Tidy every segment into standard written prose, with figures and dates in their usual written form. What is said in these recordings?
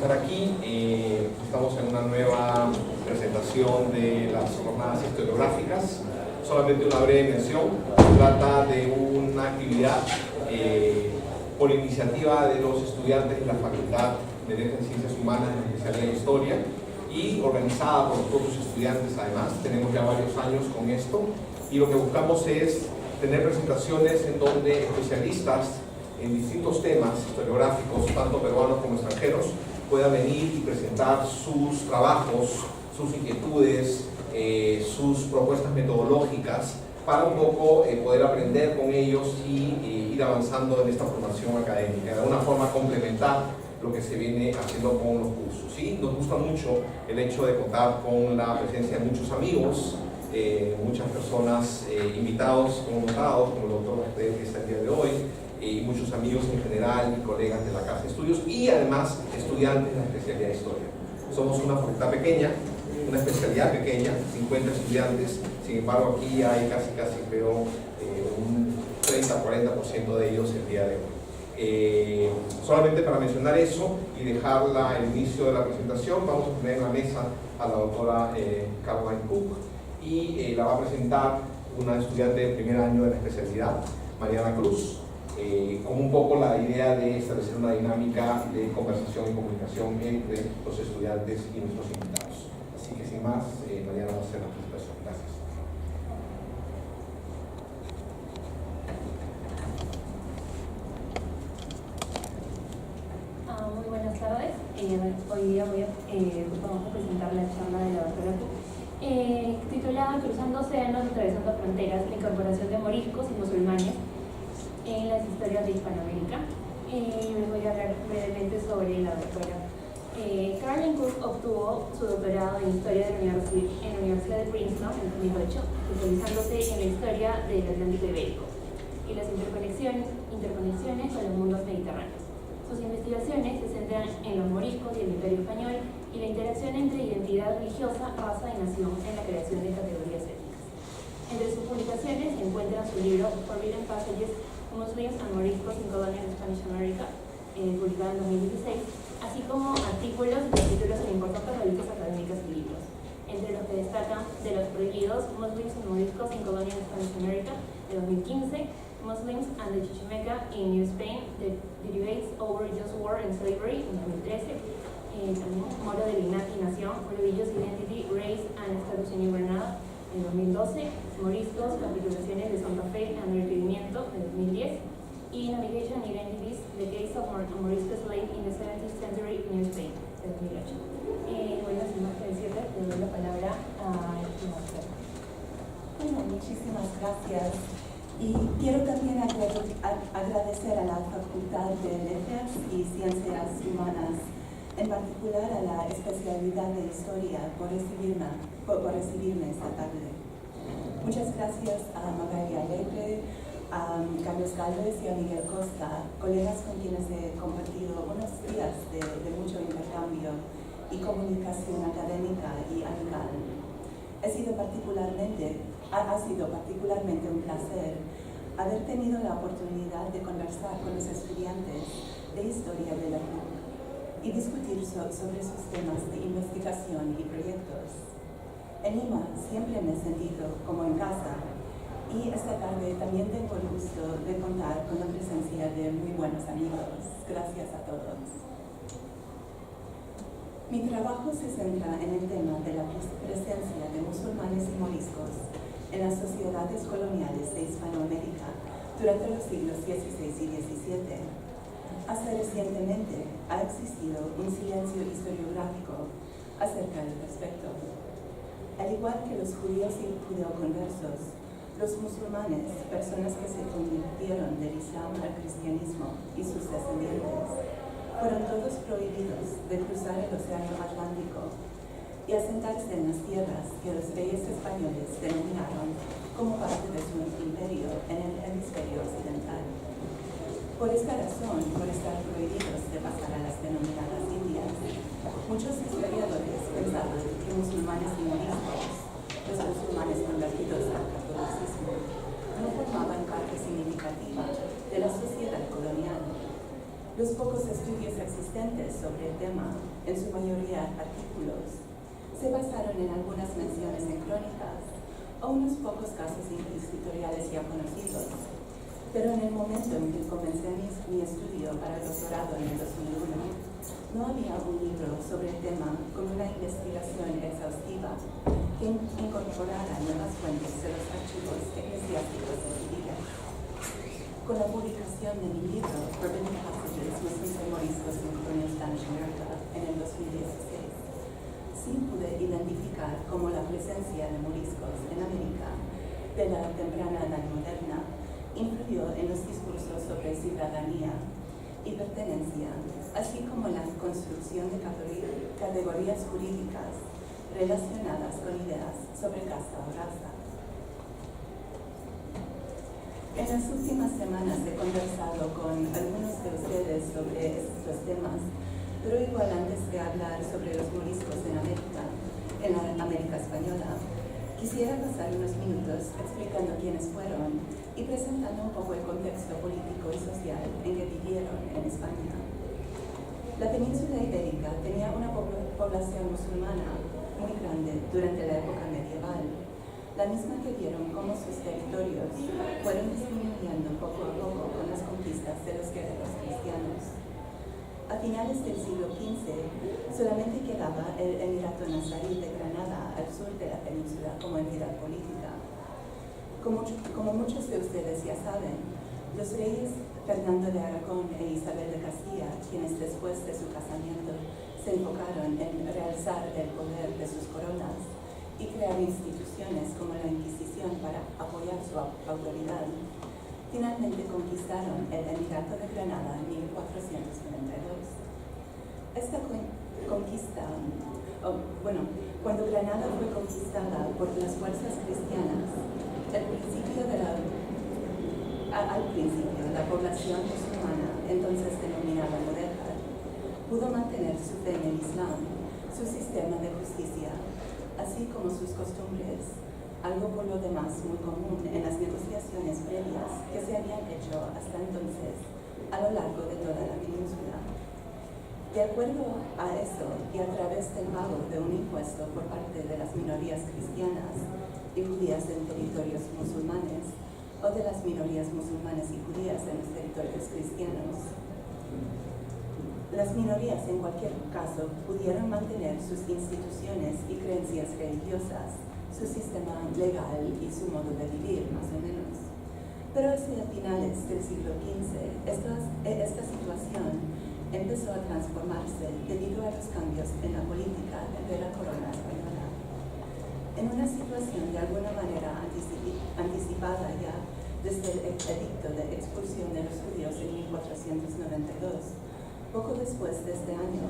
estar aquí. Estamos en una nueva presentación de las jornadas historiográficas. Solamente una breve mención. Se trata de una actividad por iniciativa de los estudiantes de la Facultad de Letras y Ciencias Humanas, en la especialidad de Historia, y organizada por los propios estudiantes. Además, tenemos ya varios años con esto, y lo que buscamos es tener presentaciones en donde especialistas en distintos temas historiográficos, tanto peruanos como extranjeros, puedan venir y presentar sus trabajos, sus inquietudes, sus propuestas metodológicas, para un poco poder aprender con ellos y ir avanzando en esta formación académica, de alguna forma complementar lo que se viene haciendo con los cursos. ¿Sí? Nos gusta mucho el hecho de contar con la presencia de muchos amigos, muchas personas, invitados connotados, como el doctor Martel, que está el día de hoy, y muchos amigos en general y colegas de la Casa de Estudios, y además estudiantes de la especialidad de Historia. Somos una facultad pequeña, una especialidad pequeña, 50 estudiantes, sin embargo aquí hay casi creo un 30-40% de ellos el día de hoy. Solamente para mencionar eso y dejar el inicio de la presentación, vamos a poner en la mesa a la doctora Caroline Cook, y la va a presentar una estudiante de primer año de la especialidad, Mariana Cruz, con un poco la idea de establecer una dinámica de conversación y comunicación entre los estudiantes y nuestros invitados. Así que sin más, Mariana va a hacer la presentación. Gracias. Muy buenas tardes. Hoy día vamos a presentar la charla de la doctora Cook, titulada Cruzando océanos, atravesando fronteras, la incorporación de moriscos y musulmanes en las historias de Hispanoamérica. Les voy a hablar brevemente sobre la doctora. Caroline Cook obtuvo su doctorado en Historia en la Universidad de Princeton en 2008, especializándose en la historia del Atlántico Ibérico y las interconexiones con los mundos mediterráneos. Sus investigaciones se centran en los moriscos y el Imperio Español y la interacción entre identidad religiosa, raza y nación en la creación de categorías étnicas. Entre sus publicaciones se encuentra su libro Forbidden Passages, Muslims and Moriscos in Colonial Spanish America, publicado en 2016, así como artículos y capítulos en importantes revistas académicas y libros, entre los que destacan De los prohibidos, Muslims and Moriscos in Colonial Spanish America, de 2015, Muslims and the Chichimeca in New Spain, the debates over just war and slavery, en 2013, también Moro de Linaje y Nación, Religious Identity, Race and Status in New Granada, en 2012, Moriscos, Capitulaciones de Santa Fe and Recibimiento, de 2010, y Navigation Identities, The Case of Morisco Slave in the 17th Century in New Spain, de 2008. Bueno, sin más que decirles, le doy la palabra a Marcela. Bueno, muchísimas gracias. Y quiero también agradecer a la Facultad de Letras y Ciencias Humanas, en particular a la especialidad de Historia, por recibirme esta tarde. Muchas gracias a Magali Alegre, a Carlos Galvez y a Miguel Costa, colegas con quienes he compartido unos días de mucho intercambio y comunicación académica y amical. Ha sido particularmente un placer haber tenido la oportunidad de conversar con los estudiantes de Historia de la UNC y discutir sobre sus temas de investigación y proyectos. En Lima siempre me he sentido como en casa, y esta tarde también tengo el gusto de contar con la presencia de muy buenos amigos. Gracias a todos. Mi trabajo se centra en el tema de la presencia de musulmanes y moriscos en las sociedades coloniales de Hispanoamérica durante los siglos XVI y XVII. Hasta recientemente ha existido un silencio historiográfico acerca del respecto. Al igual que los judíos y judeoconversos, los musulmanes, personas que se convirtieron del Islam al cristianismo, y sus descendientes, fueron todos prohibidos de cruzar el océano Atlántico y asentarse en las tierras que los reyes españoles denominaron como parte de su imperio en el hemisferio occidental. Por esta razón, por estar prohibidos de pasar a las denominadas Indias, muchos historiadores pensaban que musulmanes y moriscos, los musulmanes convertidos al catolicismo, no formaban parte significativa de la sociedad colonial. Los pocos estudios existentes existentes sobre el tema, en su mayoría artículos, se basaron en algunas menciones en crónicas o unos pocos casos inquisitoriales ya conocidos. Pero en el momento en que comencé mi estudio para el doctorado en el 2001, no había un libro sobre el tema con una investigación exhaustiva que incorporara nuevas fuentes de los archivos eclesiásticos de Siria. Con la publicación de mi libro, Forbidden Passages, Muslims and Moriscos in Colonial Spanish America, en el 2016, sí pude identificar cómo la presencia de moriscos en América de la temprana edad moderna influyó en los discursos sobre ciudadanía y pertenencia, así como la construcción de categorías jurídicas relacionadas con ideas sobre casta o raza. En las últimas semanas he conversado con algunos de ustedes sobre estos temas, pero igual antes de hablar sobre los moriscos en la América Española, quisiera pasar unos minutos explicando quiénes fueron y presentando un poco el contexto político y social en que vivieron en España. La península ibérica tenía una población musulmana muy grande durante la época medieval, la misma que vieron cómo sus territorios fueron disminuyendo poco a poco con las conquistas de los guerreros cristianos. A finales del siglo XV, solamente quedaba el Emirato Nazarí de Granada al sur de la península como entidad política. Como muchos de ustedes ya saben, los reyes Fernando de Aragón e Isabel de Castilla, quienes después de su casamiento se enfocaron en realzar el poder de sus coronas y crear instituciones como la Inquisición para apoyar su autoridad, finalmente conquistaron el Emirato de Granada en 1492. Esta conquista, cuando Granada fue conquistada por las fuerzas cristianas, al principio la población musulmana, entonces denominada Mudéjar, pudo mantener su fe en el Islam, su sistema de justicia, así como sus costumbres, algo por lo demás muy común en las negociaciones previas que se habían hecho hasta entonces a lo largo de toda la península. De acuerdo a eso y a través del pago de un impuesto por parte de las minorías cristianas y judías en territorios musulmanes o de las minorías musulmanes y judías en los territorios cristianos, las minorías en cualquier caso pudieron mantener sus instituciones y creencias religiosas, su sistema legal y su modo de vivir, más o menos. Pero hacia finales del siglo XV, esta situación empezó a transformarse debido a los cambios en la política de la corona española. En una situación de alguna manera anticipada ya desde el edicto de expulsión de los judíos en 1492, poco después de este año,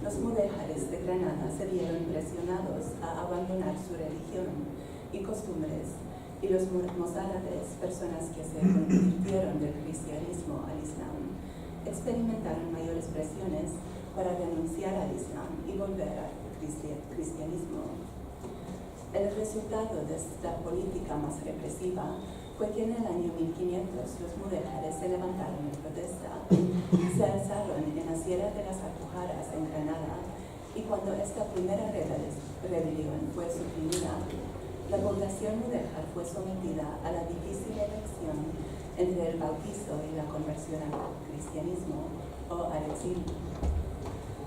los mudéjares de Granada se vieron presionados a abandonar su religión y costumbres, y los mozárabes, personas que se convirtieron del cristianismo al Islam, experimentaron mayores presiones para renunciar al Islam y volver al cristianismo. El resultado de esta política más represiva fue que en el año 1500 los mudéjares se levantaron en protesta, se alzaron en la Sierra de las Alpujarras en Granada, y cuando esta primera rebelión fue suprimida, la población mudéjar fue sometida a la difícil elección entre el bautizo y la conversión al cristianismo o al exilio.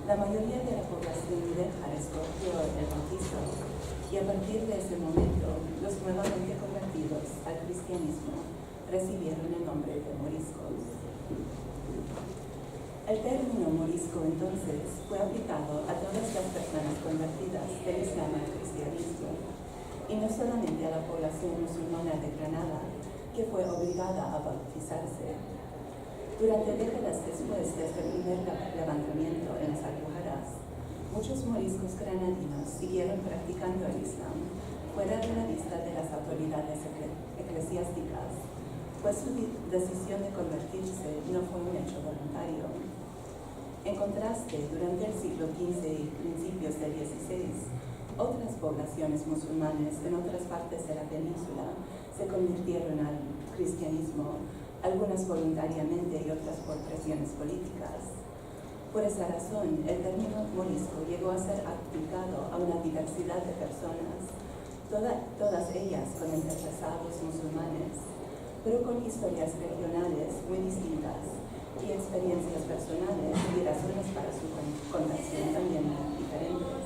La mayoría de la población mudéjar escogió el bautizo, y a partir de ese momento, los nuevamente convertidos al cristianismo recibieron el nombre de moriscos. El término morisco entonces fue aplicado a todas las personas convertidas del Islam al cristianismo, y no solamente a la población musulmana de Granada, que fue obligada a bautizarse. Durante décadas después de este primer levantamiento en las Alpujarras, muchos moriscos granadinos siguieron practicando el Islam fuera de la vista de las autoridades eclesiásticas, pues su decisión de convertirse no fue un hecho voluntario. En contraste, durante el siglo XV y principios del XVI, otras poblaciones musulmanes en otras partes de la península se convirtieron al cristianismo, algunas voluntariamente y otras por presiones políticas. Por esa razón, el término morisco llegó a ser aplicado a una diversidad de personas, todas ellas con antepasados musulmanes, pero con historias regionales muy distintas y experiencias personales y razones para su conversión también diferentes.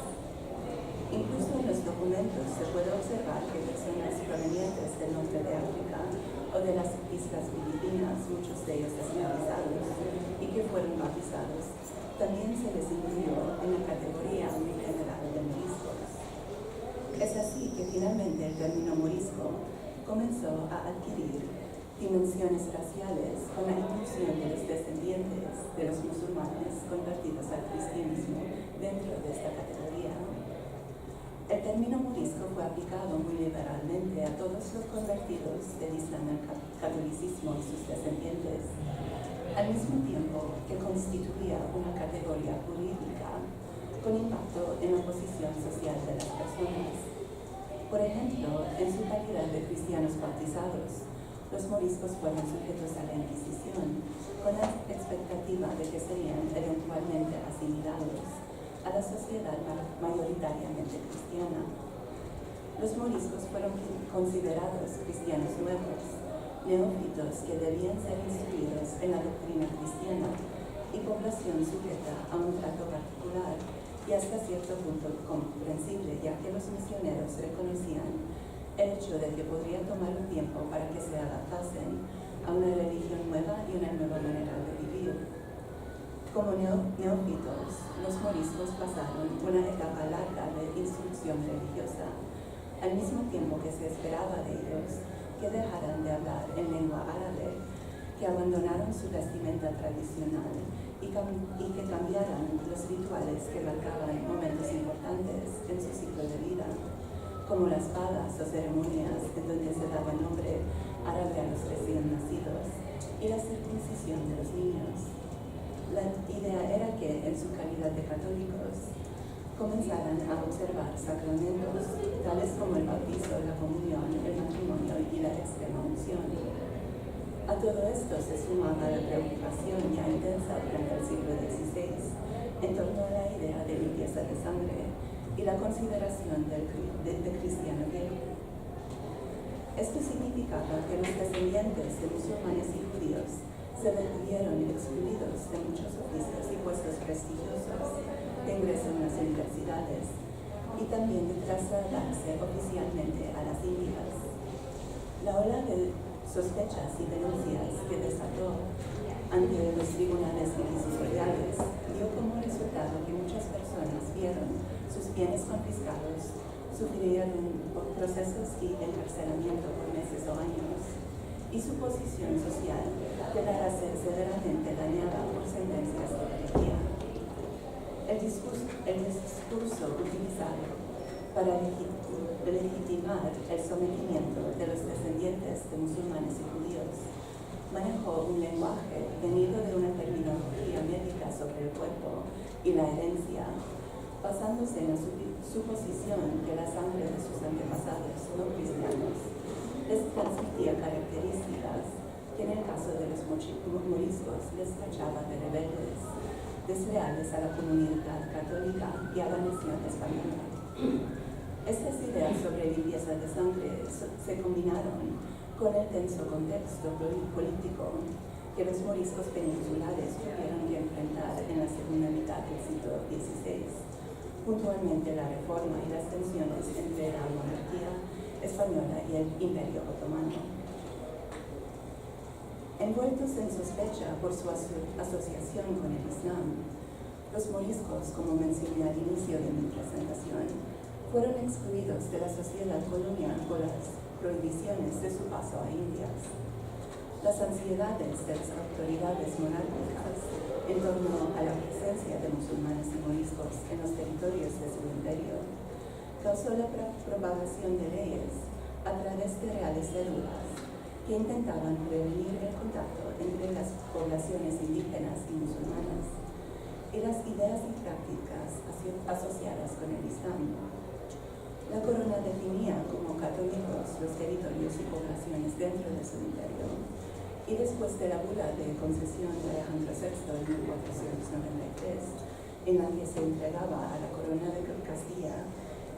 Incluso en los documentos se puede observar que personas provenientes del norte de África o de las islas Filipinas, muchos de ellos esclavizados y que fueron bautizados, también se les incluyó en la categoría general de moriscos. Es así que finalmente el término morisco comenzó a adquirir dimensiones raciales con la inclusión de los descendientes de los musulmanes convertidos al cristianismo dentro de esta categoría. El término morisco fue aplicado muy liberalmente a todos los convertidos del Islam al catolicismo y sus descendientes, al mismo tiempo que constituía una categoría jurídica con impacto en la posición social de las personas. Por ejemplo, en su calidad de cristianos bautizados, los moriscos fueron sujetos a la Inquisición, con la expectativa de que serían eventualmente asimilados a la sociedad mayoritariamente cristiana. Los moriscos fueron considerados cristianos nuevos, neófitos que debían ser instruidos en la doctrina cristiana y población sujeta a un trato particular y hasta cierto punto comprensible, ya que los misioneros reconocían el hecho de que podría tomar un tiempo para que se adaptasen a una religión nueva y una nueva manera de vivir. Como neófitos, los moriscos pasaron una etapa larga de instrucción religiosa, al mismo tiempo que se esperaba de ellos que dejaran de hablar en lengua árabe, que abandonaran su vestimenta tradicional y que cambiaran los rituales que marcaban momentos importantes en su ciclo de vida, como las pagas o ceremonias en donde se daba nombre árabe a los recién nacidos y la circuncisión de los niños. La idea era que, en su calidad de católicos, comenzaran a observar sacramentos tales como el bautizo, la comunión, el matrimonio y la extrema unción. A todo esto se sumaba la preocupación ya intensa durante el siglo XVI en torno a la idea de limpieza de sangre y la consideración de cristiano viejo. Esto significaba que los descendientes de musulmanes y judíos se vieron excluidos de muchos oficios y puestos prestigiosos de ingreso en las universidades y también de trasladarse oficialmente a las Indias. La ola de sospechas y denuncias que desató ante los tribunales inquisitoriales dio como resultado que muchas personas vieron sus bienes confiscados, sufrieron procesos y encarcelamiento por meses o años, y su posición social quedará severamente dañada por sentencias de herejía. El discurso utilizado para legitimar el sometimiento de los descendientes de musulmanes y judíos manejó un lenguaje venido de una terminología médica sobre el cuerpo y la herencia, basándose en la suposición que la sangre de sus antepasados no cristianos les transmitía características que en el caso de los moriscos les tachaba de rebeldes, desleales a la comunidad católica y a la nación española. Estas ideas sobre limpieza de sangre se combinaron con el tenso contexto político que los moriscos peninsulares tuvieron que enfrentar en la segunda mitad del siglo XVI, puntualmente la reforma y las tensiones entre la monarquía española y el Imperio Otomano. Envueltos en sospecha por su asociación con el Islam, los moriscos, como mencioné al inicio de mi presentación, fueron excluidos de la sociedad colonial por las prohibiciones de su paso a Indias. Las ansiedades de las autoridades monárquicas en torno a la presencia de musulmanes y moriscos en los territorios de su imperio causó la propagación de leyes a través de reales cédulas que intentaban prevenir el contacto entre las poblaciones indígenas y musulmanas y las ideas y prácticas asociadas con el Islam. La corona definía como católicos los territorios y poblaciones dentro de su imperio y después de la bula de concesión de Alejandro VI en 1493, en la que se entregaba a la corona de Castilla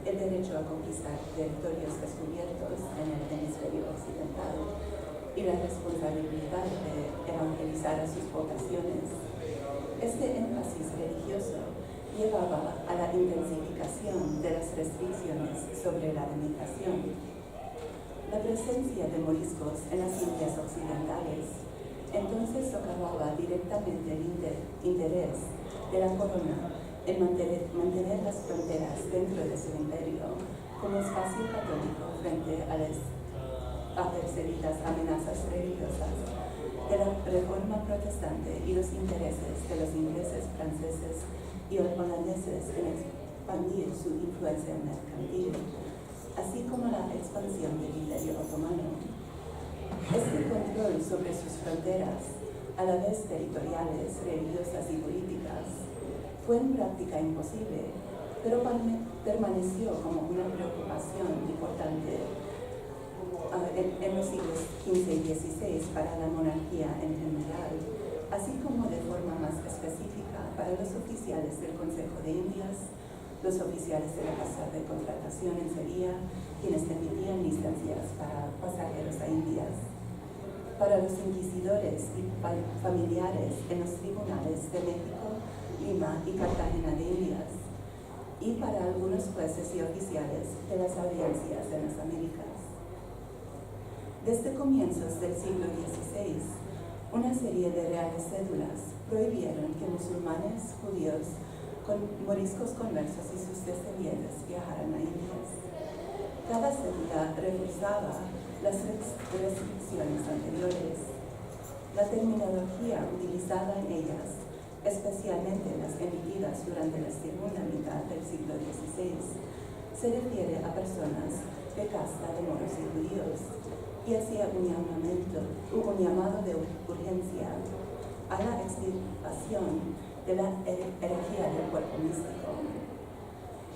el derecho a conquistar territorios descubiertos en el hemisferio occidental y la responsabilidad de evangelizar a sus poblaciones. Este énfasis religioso llevaba a la intensificación de las restricciones sobre la emigración. La presencia de moriscos en las Indias occidentales entonces socavaba directamente el interés de la corona en mantener las fronteras dentro de su imperio como espacio católico frente a las apercibidas amenazas religiosas de la reforma protestante y los intereses de los ingleses, franceses y holandeses en expandir su influencia mercantil, así como la expansión del Imperio Otomano. Este control sobre sus fronteras, a la vez territoriales, religiosas y políticas, fue en práctica imposible, pero permaneció como una preocupación importante en los siglos XV y XVI para la monarquía en general, así como de forma más específica para los oficiales del Consejo de Indias, los oficiales de la Casa de Contratación en Sevilla, quienes emitían licencias para pasajeros a Indias, para los inquisidores y familiares en los tribunales de México, Lima y Cartagena de Indias, y para algunos jueces y oficiales de las audiencias en las Américas. Desde comienzos del siglo XVI, una serie de reales cédulas prohibieron que musulmanes, judíos, moriscos conversos y sus descendientes viajaran a Indias. Cada cédula reforzaba las restricciones anteriores. La terminología utilizada en ellas, especialmente las emitidas durante la segunda mitad del siglo XVI, se refiere a personas de casta de moros y judíos y hacía un llamado de urgencia a la extirpación de la herejía del cuerpo místico.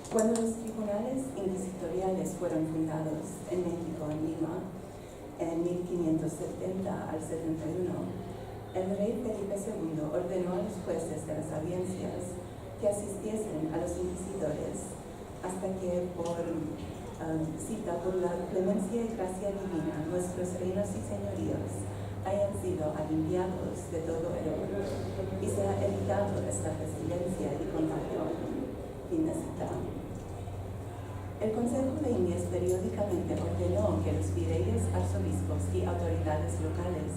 Cuando los tribunales inquisitoriales fueron fundados en México, en Lima, en 1570 al 71, el rey Felipe II ordenó a los jueces de las audiencias que asistiesen a los inquisidores hasta que, por la clemencia y gracia divina, nuestros reinos y señoríos hayan sido aliviados de todo error y se ha evitado esta pestilencia y contagio. Fin de cita. El Consejo de Indias periódicamente ordenó que los virreyes, arzobispos y autoridades locales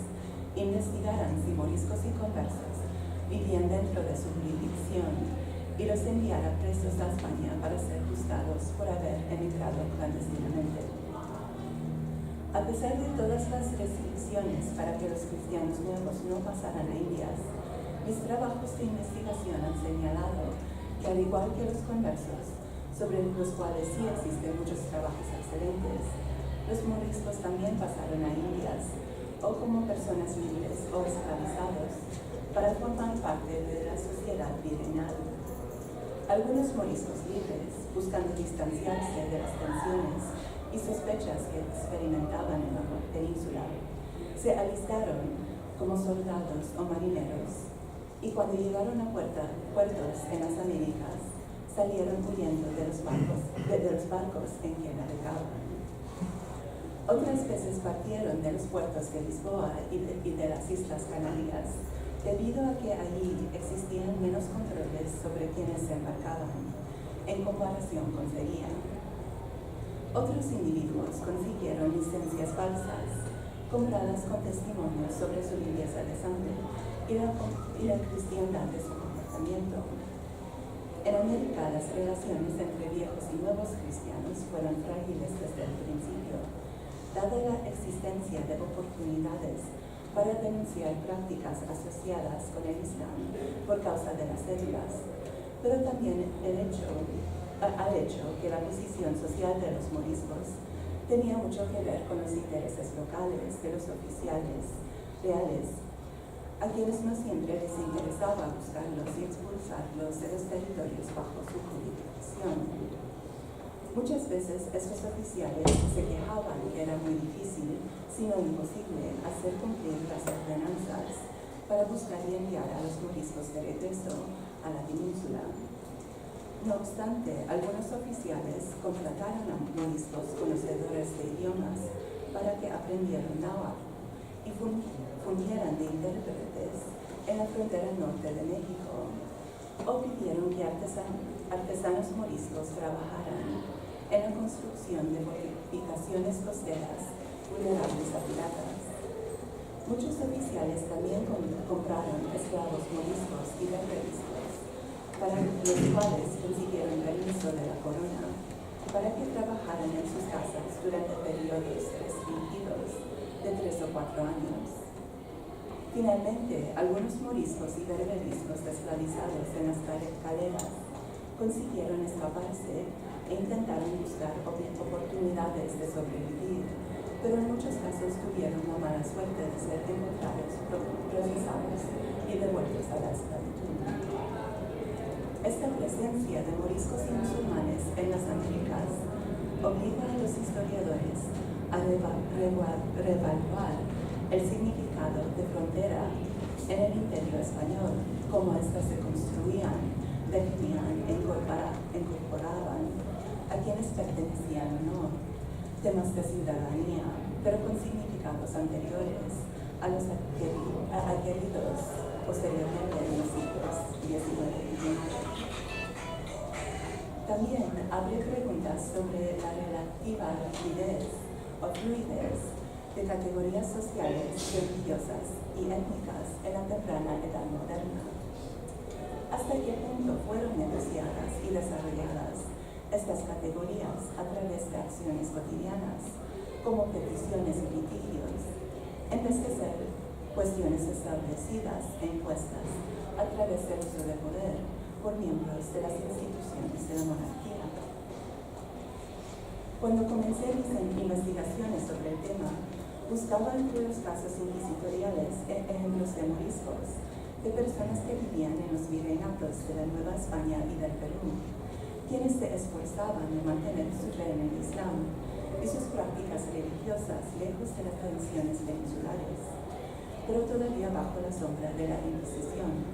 investigaran si moriscos y conversos vivían dentro de su jurisdicción y los enviara presos a España para ser juzgados por haber emigrado clandestinamente. A pesar de todas las restricciones para que los cristianos nuevos no pasaran a Indias, mis trabajos de investigación han señalado que, al igual que los conversos, sobre los cuales sí existen muchos trabajos excelentes, los moriscos también pasaron a Indias, o como personas libres o esclavizados, para formar parte de la sociedad virreinal. Algunos moriscos libres, buscando distanciarse de las tensiones y sospechas que experimentaban en la península, se alistaron como soldados o marineros, y cuando llegaron a puertos en las Américas, salieron huyendo de los barcos en que navegaban. Otras veces partieron de los puertos de Lisboa y de las Islas Canarias, debido a que allí existían menos controles sobre quienes se embarcaban, en comparación con Sevilla. Otros individuos consiguieron licencias falsas, compradas con testimonios sobre su limpieza de sangre y la cristiandad de su comportamiento. En América, las relaciones entre viejos y nuevos cristianos fueron frágiles desde el principio, dada la existencia de oportunidades para denunciar prácticas asociadas con el Islam por causa de las cédulas, pero también al hecho que la posición social de los moriscos tenía mucho que ver con los intereses locales de los oficiales reales, a quienes no siempre les interesaba buscarlos y expulsarlos de los territorios bajo su jurisdicción. Muchas veces estos oficiales se quejaban que era muy difícil, si no imposible, hacer cumplir las ordenanzas para buscar y enviar a los moriscos de regreso a la península. No obstante, algunos oficiales contrataron a moriscos conocedores de idiomas para que aprendieran náhuatl y fungieran de intérpretes en la frontera norte de México, o pidieron que artesanos moriscos trabajaran en la construcción de fortificaciones costeras vulnerables a piratas. Muchos oficiales también compraron esclavos moriscos y berberiscos, para los cuales consiguieron permiso de la corona para que trabajaran en sus casas durante periodos restringidos de 3 o 4 años. Finalmente, algunos moriscos y berberiscos esclavizados en las caleras consiguieron escaparse e intentaron buscar oportunidades de sobrevivir, pero en muchos casos tuvieron la mala suerte de ser encontrados, procesados y devueltos a la esclavitud. Esta presencia de moriscos y musulmanes en las Américas obliga a los historiadores a reevaluar el significado de frontera en el Imperio Español, cómo éstas se construían, definían e incorporaban a quienes pertenecían o no, temas de ciudadanía, pero con significados anteriores a los adquiridos posteriormente en los siglos XIX y XIX. También abre preguntas sobre la relativa rapidez o fluidez de categorías sociales, religiosas y étnicas en la temprana edad moderna. ¿Hasta qué punto fueron negociadas y desarrolladas estas categorías a través de acciones cotidianas, como peticiones y litigios, en vez de ser cuestiones establecidas e impuestas a través del uso de poder por miembros de las instituciones de la monarquía? Cuando comencé mis investigaciones sobre el tema, buscaba entre los casos inquisitoriales ejemplos de moriscos, de personas que vivían en los virreinatos de la Nueva España y del Perú, quienes se esforzaban en mantener su fe en el Islam y sus prácticas religiosas lejos de las tradiciones peninsulares, pero todavía bajo la sombra de la Inquisición.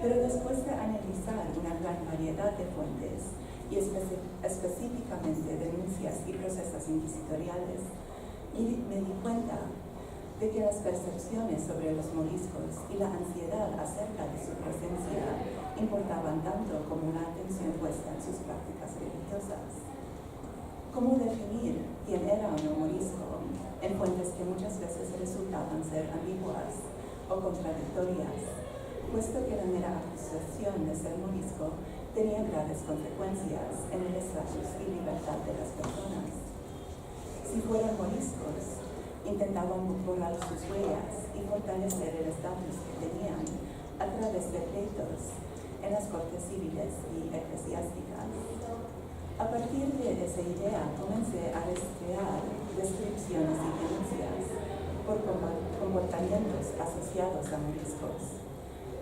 Pero después de analizar una gran variedad de fuentes y específicamente denuncias y procesos inquisitoriales, me di cuenta de que las percepciones sobre los moriscos y la ansiedad acerca de su presencia importaban tanto como la atención puesta en sus prácticas religiosas. ¿Cómo definir quién era un morisco en fuentes que muchas veces resultaban ser ambiguas o contradictorias, puesto que la mera acusación de ser morisco tenía graves consecuencias en el estatus y libertad de las personas? Si fueran moriscos, intentaban borrar sus huellas y fortalecer el estatus que tenían a través de pleitos en las cortes civiles y eclesiásticas. A partir de esa idea comencé a rastrear descripciones y denuncias por comportamientos asociados a moriscos,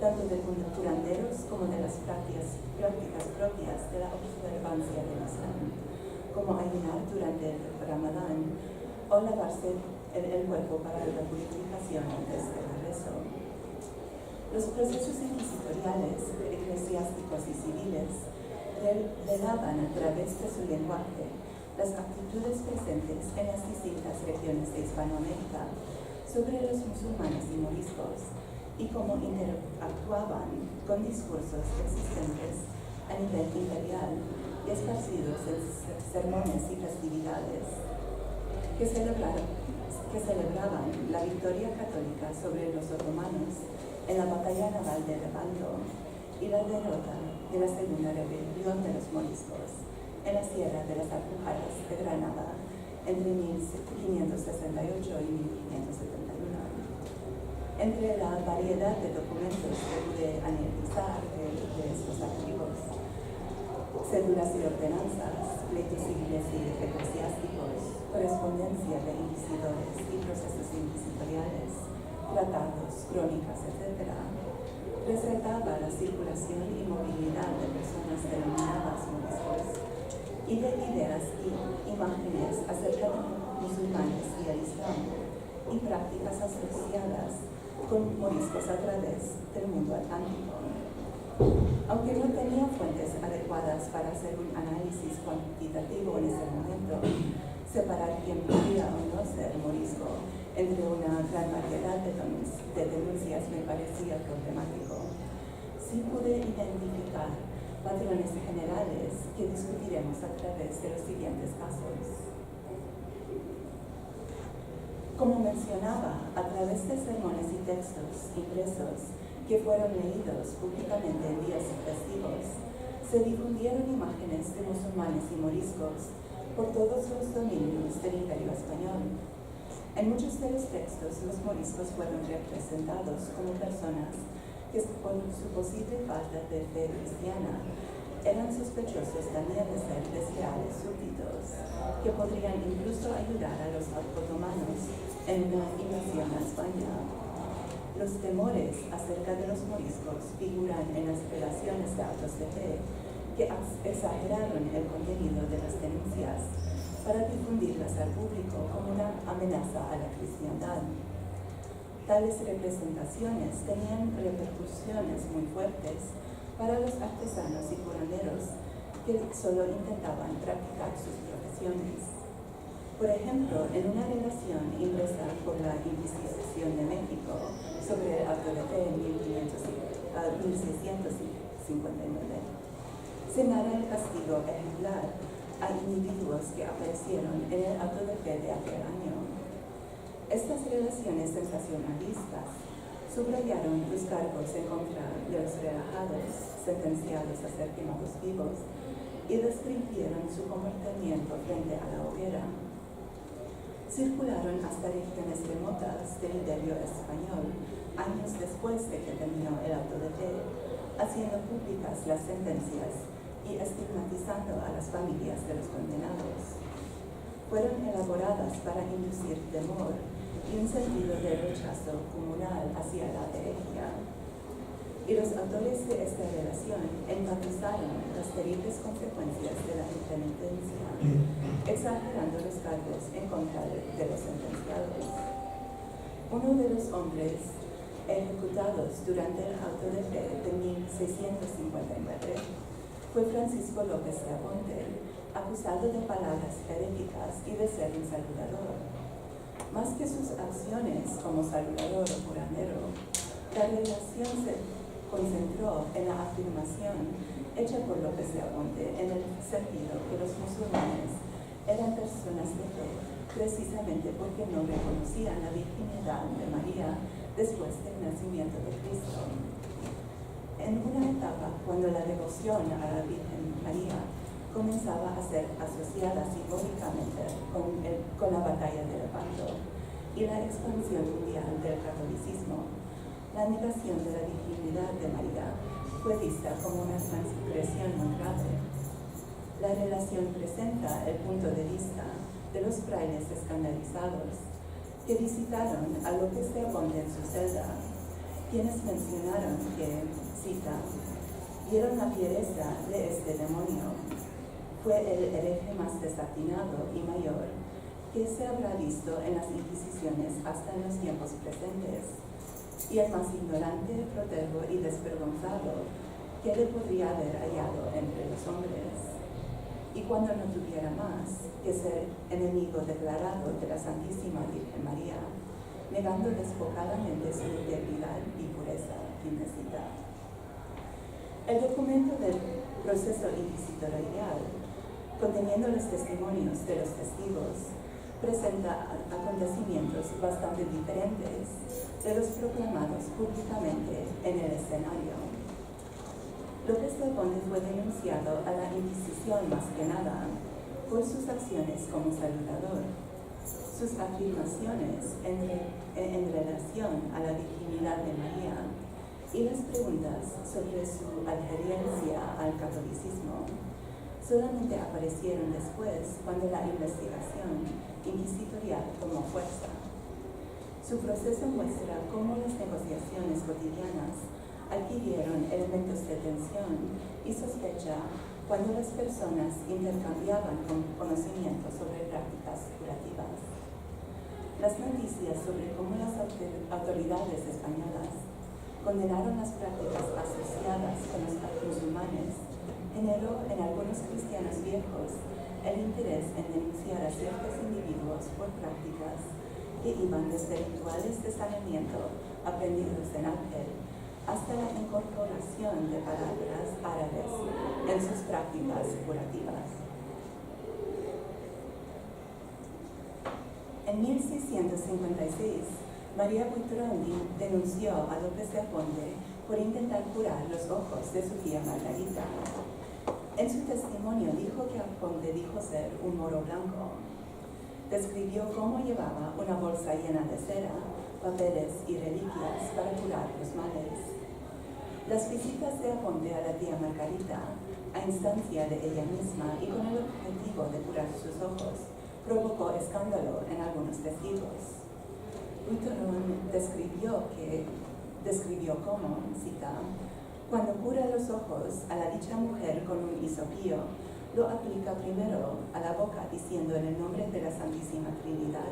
tanto de curanderos como de las prácticas propias de la observancia del Islam, como ayunar durante el Ramadán o lavarse el cuerpo para la purificación antes del rezo. Los procesos inquisitoriales, eclesiásticos y civiles revelaban a través de su lenguaje las actitudes presentes en las distintas regiones de Hispanoamérica sobre los musulmanes y moriscos y cómo interactuaban con discursos existentes a nivel imperial y esparcidos en sermones y festividades que celebraban la victoria católica sobre los otomanos en la batalla naval de Lepanto y la derrota de la segunda rebelión de los moriscos en la Sierra de las Alpujarras de Granada entre 1568 y 1571. Entre la variedad de documentos que pude analizar de estos archivos, cédulas y ordenanzas, pleitos civiles y eclesiásticos, correspondencia de inquisidores y procesos inquisitoriales, tratados, crónicas, etc., resaltaba la circulación y movilidad de personas denominadas moriscos y de ideas y imágenes acerca de musulmanes y el Islam y prácticas asociadas con moriscos a través del mundo atlántico. Aunque no tenía fuentes adecuadas para hacer un análisis cuantitativo en ese momento, separar quién podía o no ser morisco entre una gran variedad de denuncias me parecía problemático. Sí pude identificar patrones generales que discutiremos a través de los siguientes casos. Como mencionaba, a través de sermones y textos impresos que fueron leídos públicamente en días festivos, se difundieron imágenes de musulmanes y moriscos por todos los dominios del Imperio Español. En muchos de los textos, los moriscos fueron representados como personas que, por su posible falta de fe cristiana, eran sospechosos también de ser desleales súbditos, que podrían incluso ayudar a los otomanos en una invasión a España. Los temores acerca de los moriscos figuran en las relaciones de autos de fe, que exageraron el contenido de las denuncias para difundirlas al público como una amenaza a la cristiandad. Tales representaciones tenían repercusiones muy fuertes para los artesanos y curanderos que solo intentaban practicar sus profesiones. Por ejemplo, en una relación impresa por la Inquisición de México sobre el auto de fe en 1659, se narra el castigo ejemplar a individuos que aparecieron en el auto de fe de aquel año. Estas relaciones sensacionalistas subrayaron los cargos en contra de los relajados sentenciados a ser quemados vivos y describieron su comportamiento frente a la hoguera. Circularon hasta regiones remotas del Imperio Español años después de que terminó el auto de fe, haciendo públicas las sentencias y estigmatizando a las familias de los condenados. Fueron elaboradas para inducir temor y un sentido de rechazo comunal hacia la herejía. Y los autores de esta relación enfatizaron las terribles consecuencias de la impenitencia, exagerando los cargos en contra de los sentenciados. Uno de los hombres ejecutados durante el auto de fe de 1659 fue Francisco López de Aponte, acusado de palabras heréticas y de ser un saludador. Más que sus acciones como saludador o curandero, la relación se concentró en la afirmación hecha por López de Aponte en el sentido que los musulmanes eran personas de fe precisamente porque no reconocían la virginidad de María después del nacimiento de Cristo. En una etapa cuando la devoción a la Virgen María comenzaba a ser asociada simbólicamente con la batalla de Lepanto y la expansión mundial del catolicismo, la negación de la virginidad de María fue vista como una transgresión muy grave. La relación presenta el punto de vista de los frailes escandalizados que visitaron a López de Aponte en su celda, quienes mencionaron que, cita, vieron la fiereza de este demonio. Fue el hereje más desatinado y mayor que se habrá visto en las inquisiciones hasta en los tiempos presentes, y el más ignorante, protervo y desvergonzado que le podría haber hallado entre los hombres. Y cuando no tuviera más que ser enemigo declarado de la Santísima Virgen María, negando desbocadamente su integridad y pureza, fin de cita. El documento del proceso inquisitorial, conteniendo los testimonios de los testigos, presenta acontecimientos bastante diferentes de los proclamados públicamente en el escenario. López de Aponte fue denunciado a la Inquisición más que nada por sus acciones como saludador, sus afirmaciones en relación a la virginidad de María y las preguntas sobre su adherencia al catolicismo solamente aparecieron después cuando la investigación inquisitorial tomó fuerza. Su proceso muestra cómo las negociaciones cotidianas adquirieron elementos de tensión y sospecha cuando las personas intercambiaban conocimientos sobre prácticas curativas. Las noticias sobre cómo las autoridades españolas condenaron las prácticas asociadas con los musulmanes generó en algunos cristianos viejos el interés en denunciar a ciertos individuos por prácticas que iban desde rituales de saneamiento aprendidos en Argel hasta la incorporación de palabras árabes en sus prácticas curativas. En 1656, María Buitrón denunció a López de Aponte por intentar curar los ojos de su tía Margarita. En su testimonio dijo que Aponte dijo ser un moro blanco. Describió cómo llevaba una bolsa llena de cera, papeles y reliquias para curar los males. Las visitas de Aponte a la tía Margarita, a instancia de ella misma y con el objetivo de curar sus ojos, provocó escándalo en algunos testigos. Buitrón describió cómo, cita, cuando cura los ojos a la dicha mujer con un hisopío, lo aplica primero a la boca diciendo en el nombre de la Santísima Trinidad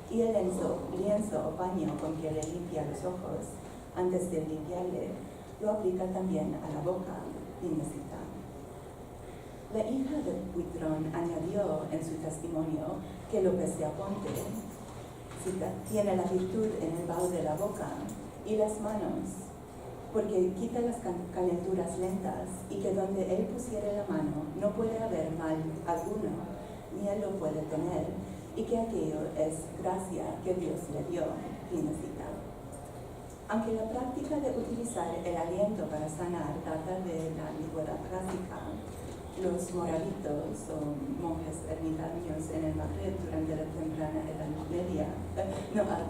y el lienzo o paño con que le limpia los ojos, antes de limpiarle, lo aplica también a la boca, fin de cita. La hija de Buitrón añadió en su testimonio que López de Aponte, cita, tiene la virtud en el vaho de la boca y las manos, porque quita las calenturas lentas y que donde él pusiere la mano no puede haber mal alguno, ni él lo puede tener, y que aquello es gracia que Dios le dio, fin de cita. Aunque la práctica de utilizar el aliento para sanar data de la antigüedad clásica, los moravitos o monjes ermitaños en el Magreb durante la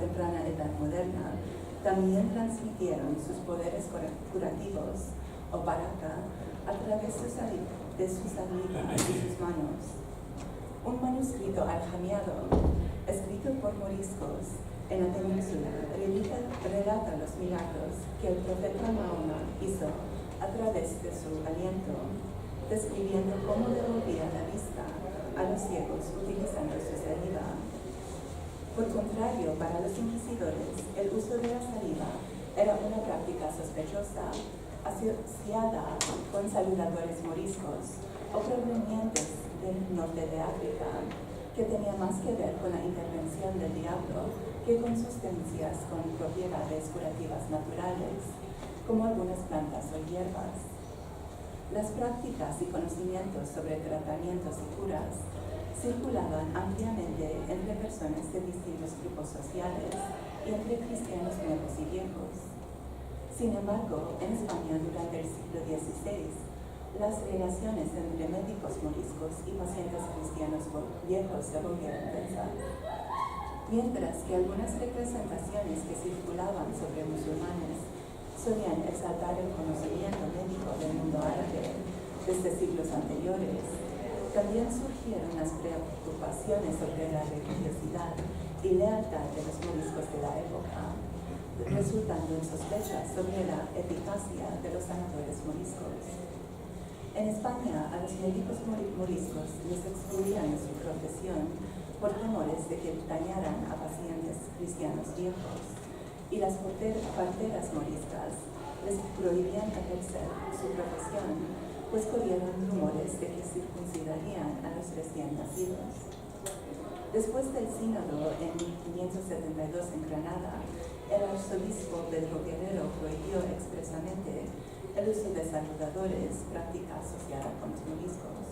temprana edad moderna también transmitieron sus poderes curativos o baraka a través de sus habilidades y sus manos. Un manuscrito aljamiado, escrito por moriscos en la península, relata los milagros que el profeta Mahoma hizo a través de su aliento, describiendo cómo devolvía la vista a los ciegos utilizando su saliva. Por contrario, para los inquisidores, el uso de la saliva era una práctica sospechosa, asociada con saludadores moriscos o provenientes del norte de África, que tenía más que ver con la intervención del diablo que con sustancias con propiedades curativas naturales, como algunas plantas o hierbas. Las prácticas y conocimientos sobre tratamientos y curas circulaban ampliamente entre personas de distintos grupos sociales y entre cristianos nuevos y viejos. Sin embargo, en España durante el siglo XVI, las relaciones entre médicos moriscos y pacientes cristianos viejos se volvieron tensas. Mientras que algunas representaciones que circulaban sobre musulmanes solían exaltar el conocimiento médico del mundo árabe desde siglos anteriores, también surgieron las preocupaciones sobre la religiosidad y lealtad de los moriscos de la época, resultando en sospechas sobre la eficacia de los sanadores moriscos. En España, a los médicos moriscos les excluían de su profesión por temores de que dañaran a pacientes cristianos viejos, y las parteras moriscas les prohibían ejercer su profesión, pues corrieron rumores de que circuncidarían a los recién nacidos. Después del sínodo en 1572 en Granada, el arzobispo Pedro Guerrero prohibió expresamente el uso de saludadores, práctica asociada con los moriscos.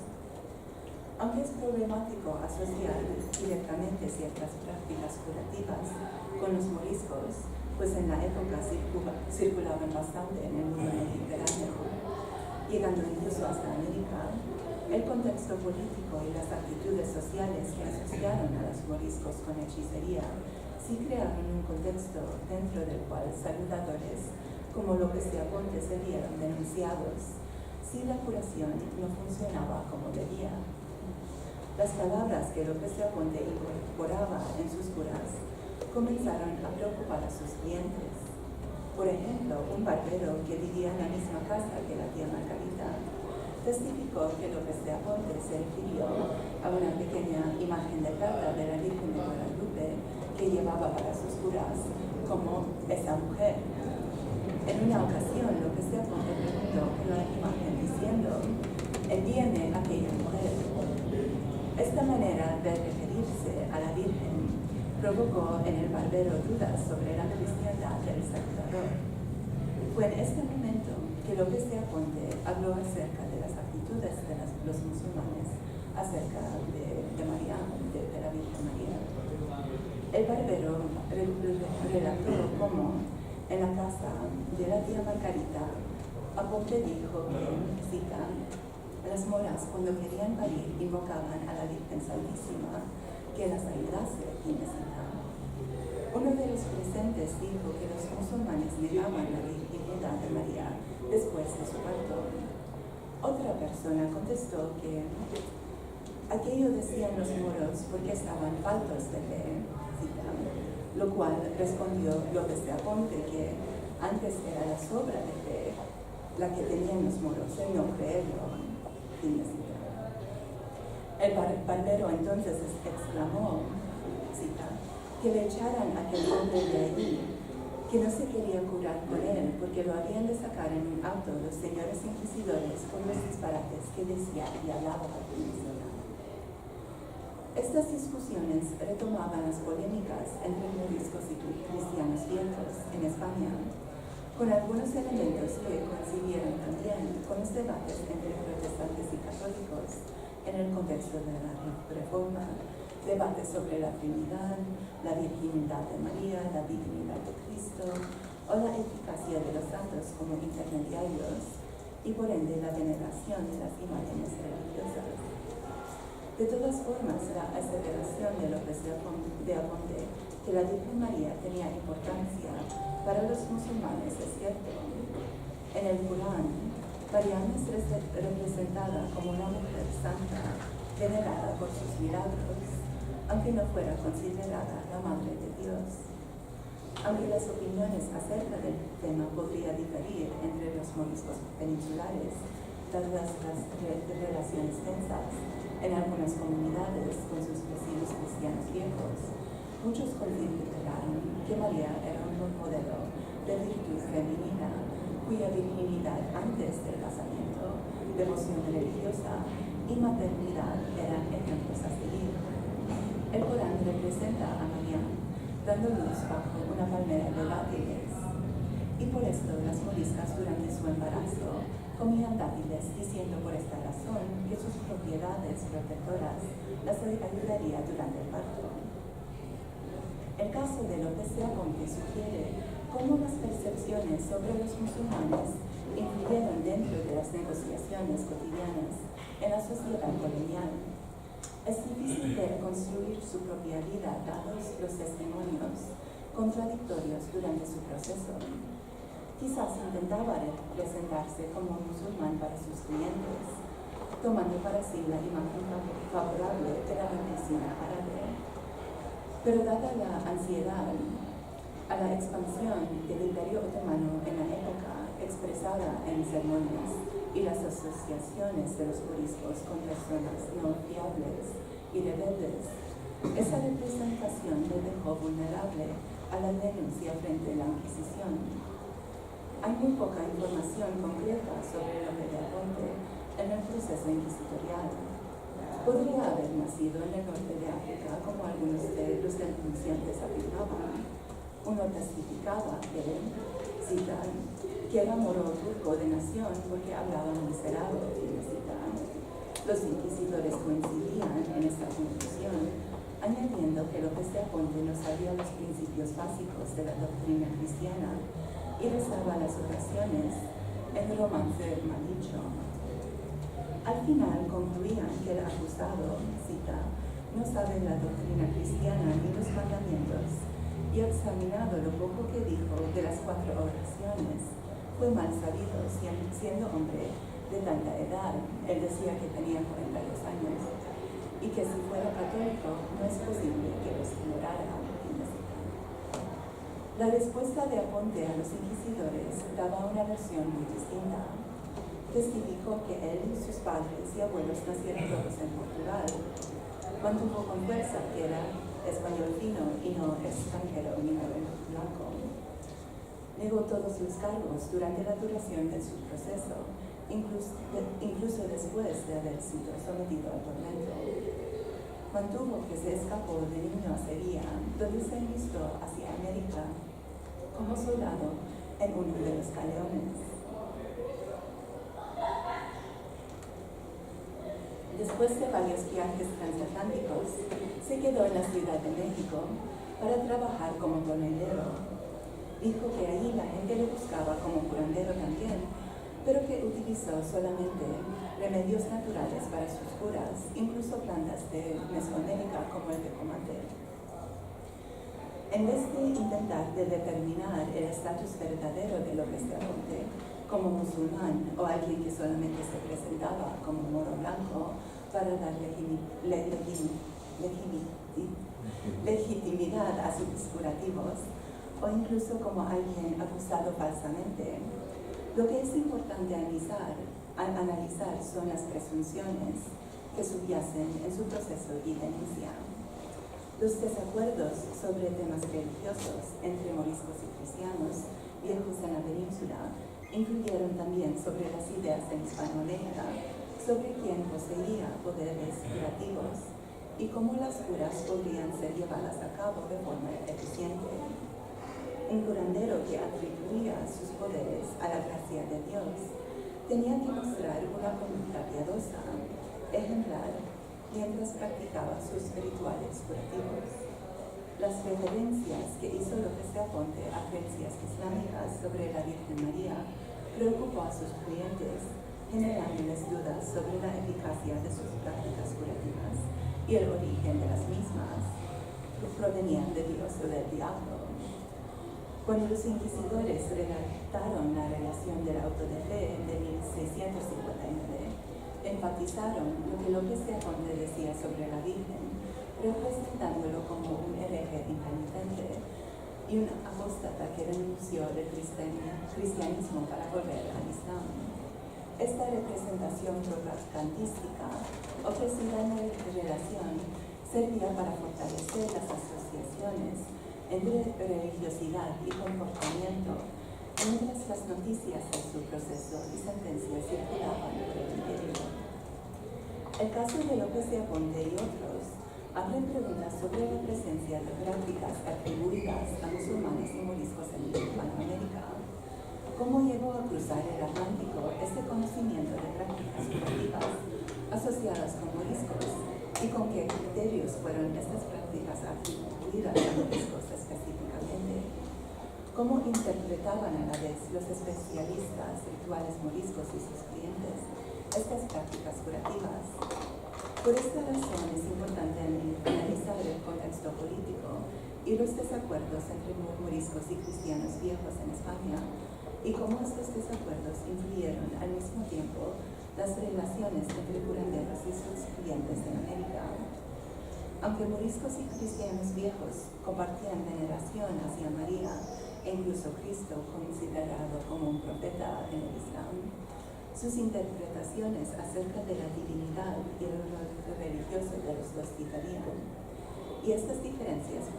Aunque es problemático asociar directamente ciertas prácticas curativas con los moriscos, pues en la época circulaban bastante en el mundo mediterráneo, llegando incluso hasta América, el contexto político y las actitudes sociales que asociaron a los moriscos con hechicería sí crearon un contexto dentro del cual saludadores como López de Aponte se vieron denunciados si la curación no funcionaba como debía. Las palabras que López de Aponte incorporaba en sus curas comenzaron a preocupar a sus clientes. Por ejemplo, un barbero que vivía en la misma casa que la tía Margarita testificó que López de Aponte se refirió a una pequeña imagen de plata de la Virgen de Guadalupe que llevaba para sus curas como esa mujer. En una ocasión, López de Aponte preguntó por la imagen diciendo: envíeme aquella mujer. Esta manera de referirse a la Virgen provocó en el barbero dudas sobre la cristiandad del Salvador. Fue en este momento que López de Aponte habló acerca de las actitudes de los musulmanes acerca de María, de la Virgen María. El barbero relató cómo en la casa de la tía Margarita, Aponte dijo que, cita, las moras cuando querían parir invocaban a la Virgen Santísima que las ayudase, cita. Uno de los presentes dijo que los musulmanes negaban la virginidad de María después de su parto. Otra persona contestó que aquello decían los moros porque estaban faltos de fe, cita, lo cual respondió López de Aponte que antes era la sobra de fe la que tenían los moros, el no creerlo, fin de cita. El barbero entonces exclamó, cita, que le echaran a aquel hombre de allí, que no se quería curar con él porque lo habían de sacar en un auto los señores inquisidores por los disparates que decía y hablaba a la. Estas discusiones retomaban las polémicas entre moriscos y cristianos viejos en España, con algunos elementos que coincidieron también con los debates entre protestantes y católicos en el contexto de la Reforma, debates sobre la Trinidad, la virginidad de María, la divinidad de Cristo o la eficacia de los santos como intermediarios y por ende la veneración de las imágenes religiosas. De todas formas, la aseveración de López de Aponte que la Virgen María tenía importancia para los musulmanes es cierto. En el Corán, María es representada como una mujer santa, venerada por sus milagros, aunque no fuera considerada la Madre de Dios. Aunque las opiniones acerca del tema podrían diferir entre los moriscos peninsulares, dadas las relaciones tensas en algunas comunidades con sus vecinos cristianos viejos, muchos consideraron que María era un modelo de virtud femenina cuya virginidad antes del casamiento, devoción religiosa y maternidad eran ejemplos a seguir. El Corán representa a María dando luz bajo una palmera de dátiles, y por esto las moriscas durante su embarazo comían dátiles, diciendo por esta razón que sus propiedades protectoras las ayudaría durante el parto. El caso de López de Aponte sugiere cómo las percepciones sobre los musulmanes influyeron dentro de las negociaciones cotidianas en la sociedad colonial. Es difícil de reconstruir su propia vida dados los testimonios contradictorios durante su proceso. Quizás intentaba presentarse como un musulmán para sus clientes, tomando para sí la imagen favorable de la medicina árabe. Pero dada la ansiedad a la expansión del Imperio Otomano en la época expresada en sermones y las asociaciones de los moriscos con personas no fiables y rebeldes, esa representación le dejó vulnerable a la denuncia frente a la Inquisición. Hay muy poca información concreta sobre López de Aponte en el proceso inquisitorial. Podría haber nacido en el norte de África, como algunos de los denunciantes afirmaban. Uno testificaba que, citan, que era moro turco de nación porque hablaba miserable, citan. Los inquisidores coincidían en esta conclusión, añadiendo que López de Aponte no sabía los principios básicos de la doctrina cristiana y rezaba las oraciones en romance maldicho. Al final concluían que el acusado, cita, no sabe la doctrina cristiana ni los mandamientos, y examinado lo poco que dijo de las 4 oraciones, fue mal sabido siendo hombre de tanta edad. Él decía que tenía 42 años y que si fuera católico no es posible que los ignorara. La respuesta de Aponte a los inquisidores daba una versión muy distinta. testificó que él, sus padres y abuelos nacieron todos en Portugal. Mantuvo con fuerza que era español fino y no extranjero ni blanco. Negó todos los cargos durante la duración de su proceso, incluso después de haber sido sometido al tormento. Mantuvo que se escapó de niño a Sevilla, donde se enlistó hacia América como soldado en uno de los galeones. Después de varios viajes transatlánticos, se quedó en la Ciudad de México para trabajar como tonelero. Dijo que allí la gente le buscaba como curandero también, pero que utilizó solamente remedios naturales para sus curas, incluso plantas de Mesoamérica como el tecomate. En vez de intentar determinar el estatus verdadero de López de Aponte como musulmán o alguien que solamente se presentaba como moro blanco para dar legitimidad a sus curativos, o incluso como alguien acusado falsamente, lo que es importante analizar son las presunciones que subyacen en su proceso y denuncia. Los desacuerdos sobre temas religiosos entre moriscos y cristianos viejos en la península influyeron también sobre las ideas en Hispanoamérica sobre quién poseía poderes curativos y cómo las curas podrían ser llevadas a cabo de forma eficiente. Un curandero que atribuía sus poderes a la gracia de Dios tenía que mostrar una conducta piadosa, ejemplar, mientras practicaba sus rituales curativos. Las referencias que hizo López de Aponte a creencias islámicas sobre la Virgen María preocupó a sus clientes, generándoles dudas sobre la eficacia de sus prácticas curativas y el origen de las mismas, que provenían de Dios o del diablo. Cuando los inquisidores redactaron la relación del auto de fe de 1659, enfatizaron lo que López de Aponte decía sobre la Virgen, representándolo como un hereje impenitente y un apóstata que renunció del cristianismo para volver al Islam. Esta representación propagandística ofrecida en la relación servía para fortalecer las asociaciones entre religiosidad y comportamiento, mientras las noticias de su proceso y sentencias circulaban por el imperio. El caso de López de Aponte y otros abren preguntas sobre la presencia de prácticas atribuidas a musulmanes y moriscos en Hispanoamérica. ¿Cómo llegó a cruzar el Atlántico este conocimiento de prácticas curativas asociadas con moriscos y con qué criterios fueron estas prácticas atribuidas a moriscos específicamente? ¿Cómo interpretaban a la vez los especialistas rituales moriscos y sus clientes estas prácticas curativas? Por esta razón es importante analizar el contexto político y los desacuerdos entre moriscos y cristianos viejos en España y cómo estos desacuerdos influyeron al mismo tiempo las relaciones entre curanderos y sus clientes en América. Aunque moriscos y cristianos viejos compartían veneración hacia María e incluso Cristo considerado como un profeta en el Islam, sus interpretaciones acerca de la divinidad y el rol religioso de los dos diferían, y estas diferencias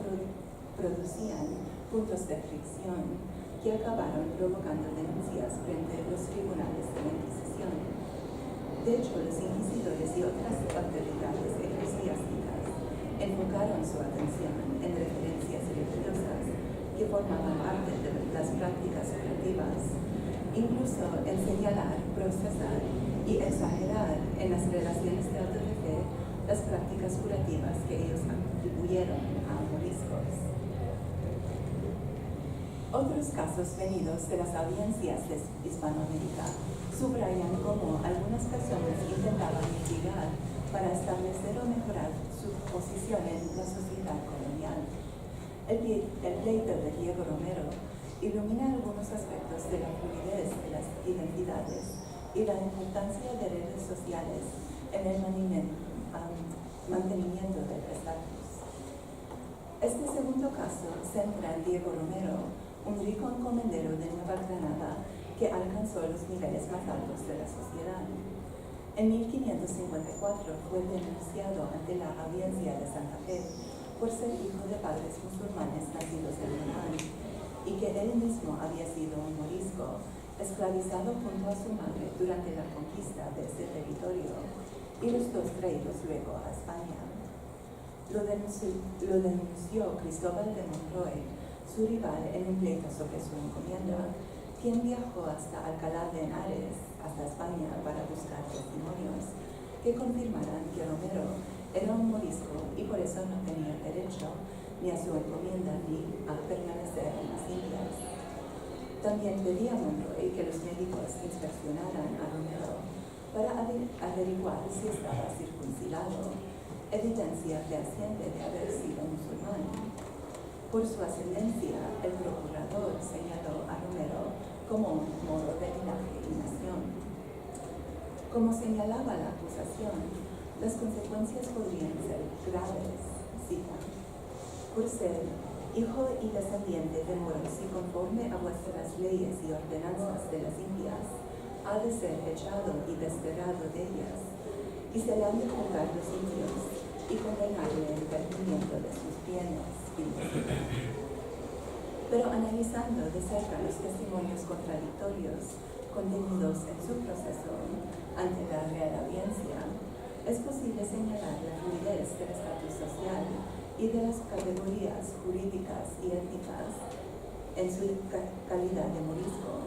producían puntos de fricción que acabaron provocando denuncias frente a los tribunales de la Inquisición. De hecho, los inquisidores y otras autoridades eclesiásticas enfocaron su atención en referencias religiosas que formaban parte de las prácticas curativas, incluso en señalar, procesar y exagerar en las relaciones de auto de fe las prácticas curativas que ellos atribuyeron a moriscos. Otros casos venidos de las audiencias de Hispanoamérica subrayan cómo algunas personas intentaban mitigar para establecer o mejorar su posición en la sociedad colonial. El pleito de Diego Romero ilumina algunos aspectos de la fluidez de las identidades y la importancia de redes sociales en el mantenimiento del estatus. Este segundo caso centra en Diego Romero, un rico encomendero de Nueva Granada que alcanzó los niveles más altos de la sociedad. En 1554 fue denunciado ante la Audiencia de Santa Fe por ser hijo de padres musulmanes nacidos en Milán y que él mismo había sido un morisco, esclavizado junto a su madre durante la conquista de ese territorio y los dos traídos luego a España. Lo denunció Cristóbal de Monroy, su rival en un pleito sobre su encomienda, quien viajó hasta Alcalá de Henares, hasta España, para buscar testimonios que confirmaran que Romero era un morisco y por eso no tenía derecho ni a su encomienda ni a permanecer en las Indias. También pedía Monroy que los médicos inspeccionaran a Romero para averiguar si estaba circuncidado, evidencia fehaciente de haber sido musulmán. Por su ascendencia, el procurador señaló a Romero como un moro de linaje y nación. Como señalaba la acusación, las consecuencias podrían ser graves, cita, por ser hijo y descendiente de moros y conforme a vuestras leyes y ordenanzas de las Indias, ha de ser echado y desterrado de ellas, y se le han de juzgar los indios y condenarle el perdimiento de sus bienes. Pero analizando de cerca los testimonios contradictorios contenidos en su proceso ante la Real Audiencia, es posible señalar la fluidez del estatus social y de las categorías jurídicas y étnicas en su calidad de morisco,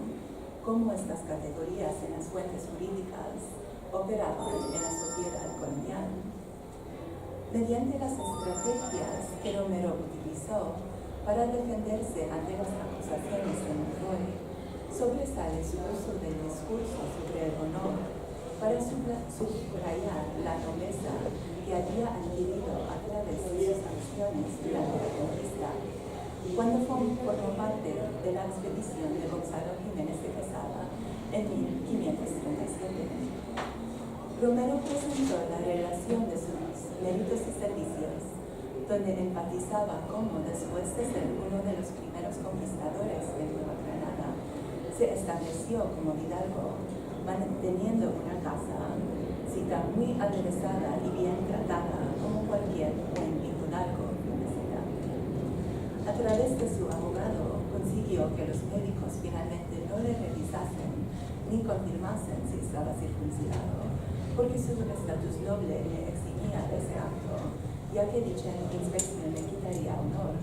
cómo estas categorías en las fuentes jurídicas operaban en la sociedad colonial. Mediante las estrategias que Romero utilizó para defenderse ante las acusaciones de Monroy, sobresale su uso del discurso sobre el honor para subrayar la nobleza que había adquirido a través de sus acciones durante la conquista, cuando formó parte de la expedición de Gonzalo Jiménez de Quesada en 1537. Romero presentó la relación de sus méritos y servicios, donde enfatizaba cómo, después de ser uno de los primeros conquistadores de Nueva Granada, se estableció como hidalgo, manteniendo una casa, cita, muy aderezada y bien tratada como cualquier buen hidalgo. A través de su abogado consiguió que los médicos finalmente no le revisasen ni confirmasen si estaba circuncidado, porque su estatus noble le eximía de ese acto, ya que dicha inspección le quitaría honor.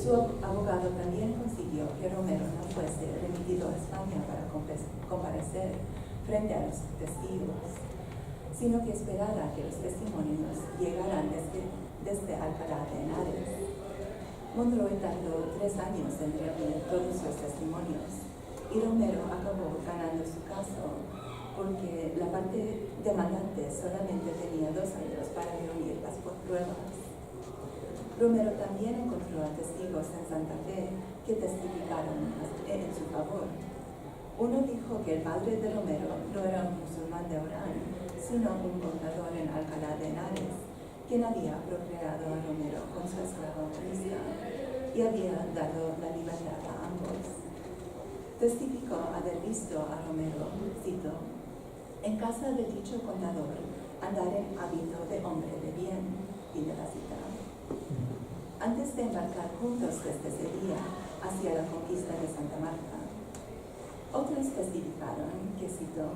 Su abogado también consiguió que Romero no fuese remitido a España para comparecer frente a los testigos, sino que esperara que los testimonios llegaran desde Alcalá de Henares. Monroy tardó 3 años en reunir todos los testimonios y Romero acabó ganando su caso porque la parte demandante solamente tenía 2 años para reunir las pruebas. Romero también encontró a testigos en Santa Fe que testificaron en su favor. Uno dijo que el padre de Romero no era un musulmán de Orán, sino un contador en Alcalá de Henares, quien había procreado a Romero con su esclava morisca y había dado la libertad a ambos. Testificó haber visto a Romero, cito, en casa de dicho contador, andar en hábito de hombre de bien, fin de la cita. Antes de embarcar juntos desde ese día hacia la conquista de Santa Marta, otros testificaron que, cito,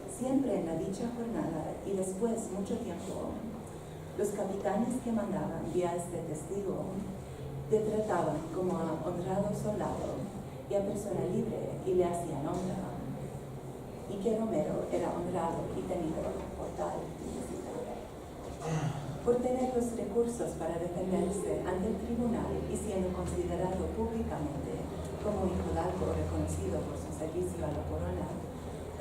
siempre en la dicha jornada y después mucho tiempo, los capitanes que mandaban vía este testigo le trataban como a honrado soldado y a persona libre y le hacían honra, y que Romero era honrado y tenido por tal. Por tener los recursos para defenderse ante el tribunal y siendo considerado públicamente como un hidalgo reconocido por su servicio a la corona,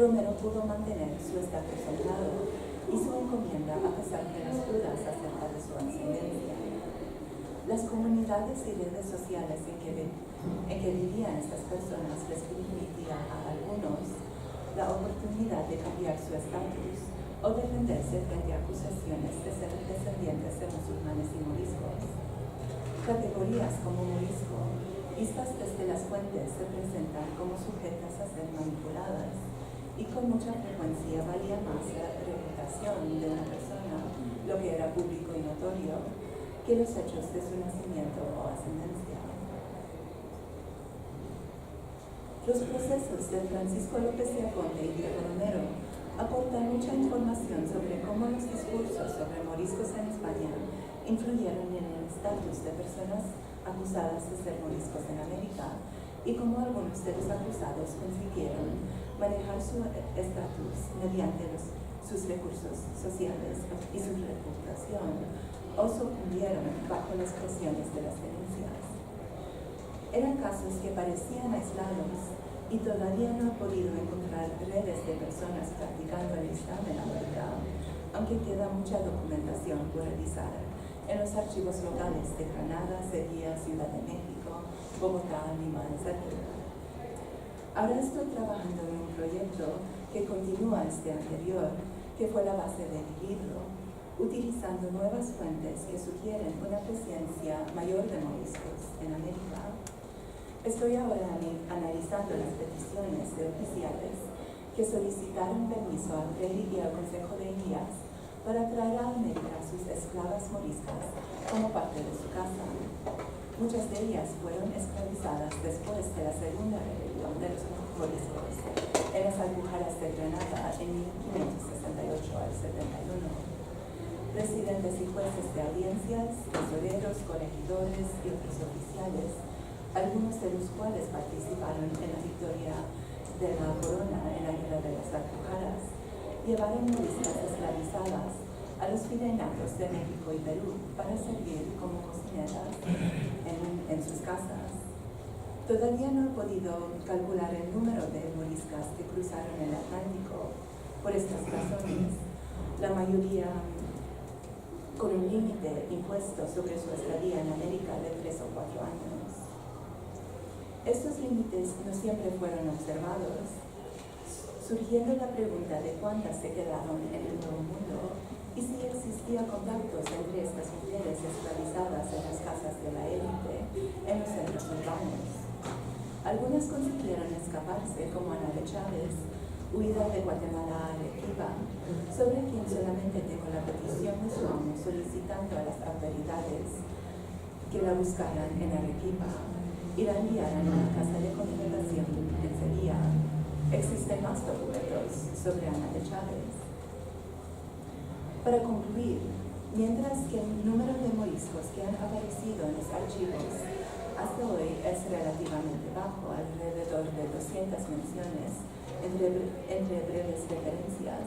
Romero pudo mantener su estatus honrado y su encomienda a pesar de las dudas acerca de su ascendencia. Las comunidades y redes sociales en que vivían estas personas les permitía a algunos la oportunidad de cambiar su estatus o defenderse frente a acusaciones de ser descendientes de musulmanes y moriscos. Categorías como morisco vistas desde las fuentes, se presentan como sujetas a ser manipuladas y con mucha frecuencia valía más la reputación de una persona, lo que era público y notorio, que los hechos de su nacimiento o ascendencia. Los procesos de Francisco López de Aponte y Diego Romero aportan mucha información sobre cómo los discursos sobre moriscos en España influyeron en el estatus de personas acusadas de ser moriscos en América y cómo algunos de los acusados consiguieron manejar su estatus mediante sus recursos sociales y su reputación o sucumbieron bajo las presiones de las denuncias. Eran casos que parecían aislados y todavía no he podido encontrar redes de personas practicando el Islam en América, aunque queda mucha documentación por revisar en los archivos locales de Granada, Sevilla, Ciudad de México, Bogotá, Lima, etc. Ahora estoy trabajando en un proyecto que continúa este anterior, que fue la base de mi libro, utilizando nuevas fuentes que sugieren una presencia mayor de moriscos en América. Estoy ahora analizando las peticiones de oficiales que solicitaron permiso al rey y al Consejo de Indias para traer a América sus esclavas moriscas como parte de su casa. Muchas de ellas fueron esclavizadas después de la segunda rebelión de los moriscos en las Alpujarras de Granada en 1568 al 71. Presidentes y jueces de audiencias, tesoreros, corregidores y otros oficiales, algunos de los cuales participaron en la victoria de la corona en la guerra de las Alpujarras, llevaron moriscas esclavizadas a los virreinatos de México y Perú para servir como cocineras en sus casas. Todavía no he podido calcular el número de moriscas que cruzaron el Atlántico por estas razones, la mayoría con un límite impuesto sobre su estadía en América de 3 o 4 años. Estos límites no siempre fueron observados, surgiendo la pregunta de cuántas se quedaron en el Nuevo Mundo y si existía contactos entre estas mujeres esclavizadas en las casas de la élite en los centros urbanos. Algunas consiguieron escaparse, como Ana de Chávez, huida de Guatemala a Arequipa, sobre quien solamente tengo la petición de su amo solicitando a las autoridades que la buscaran en Arequipa y la enviaran a una casa de concentración en Sevilla. Existen más documentos sobre Ana de Chávez. Para concluir, mientras que el número de moriscos que han aparecido en los archivos hasta hoy es relativamente bajo, alrededor de 200 menciones, entre breves referencias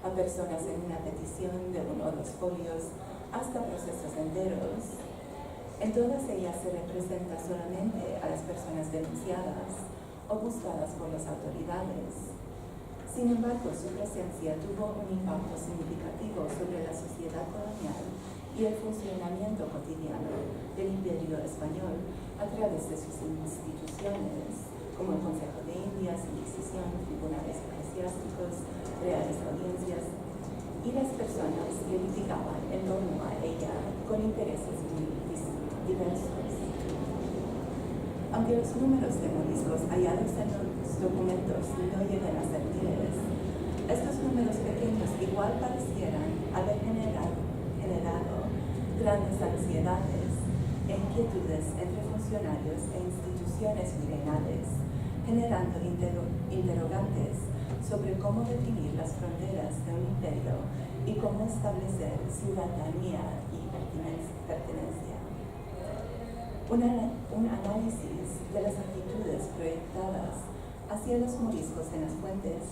a personas en una petición de 1 o 2 folios hasta procesos enteros. En todas ellas se representa solamente a las personas denunciadas o buscadas por las autoridades. Sin embargo, su presencia tuvo un impacto significativo sobre la sociedad colonial y el funcionamiento cotidiano del Imperio Español a través de sus instituciones, como el Consejo de Indias, Inquisición, tribunales eclesiásticos, reales audiencias, y las personas que litigaban en torno a ella con intereses muy diversos. Aunque los números de moriscos hallados en los documentos no lleguen a ser miles, estos números pequeños igual parecieran haber generado grandes ansiedades e inquietudes entre funcionarios e instituciones virreinales, generando interrogantes sobre cómo definir las fronteras de un imperio y cómo establecer ciudadanía y pertenencia. Un análisis de las actitudes proyectadas hacia los moriscos en las fuentes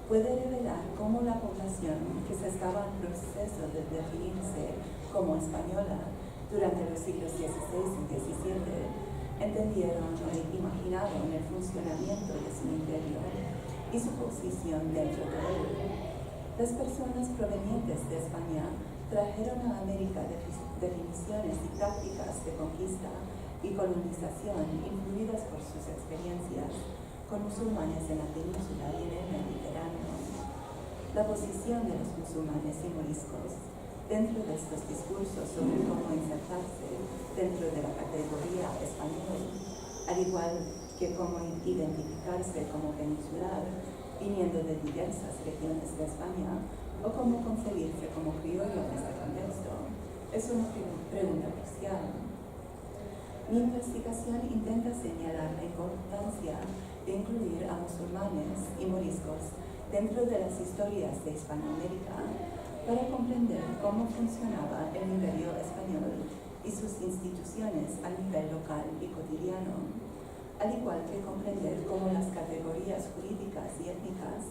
puede revelar cómo la población que se estaba en proceso de definirse como española durante los siglos XVI y XVII entendieron o imaginaron el funcionamiento de su imperio y su posición dentro de él. Las personas provenientes de España trajeron a América definiciones y prácticas de conquista y colonización influidas por sus experiencias con musulmanes en la península y en el Mediterráneo. La posición de los musulmanes y moriscos dentro de estos discursos sobre cómo insertarse dentro de la categoría español al igual que cómo identificarse como peninsular viniendo de diversas regiones de España o cómo concebirse como criollo en este contexto, es una pregunta crucial. Mi investigación intenta señalar la importancia de incluir a musulmanes y moriscos dentro de las historias de Hispanoamérica para comprender cómo funcionaba el imperio español y sus instituciones a nivel local y cotidiano, al igual que comprender cómo las categorías jurídicas y étnicas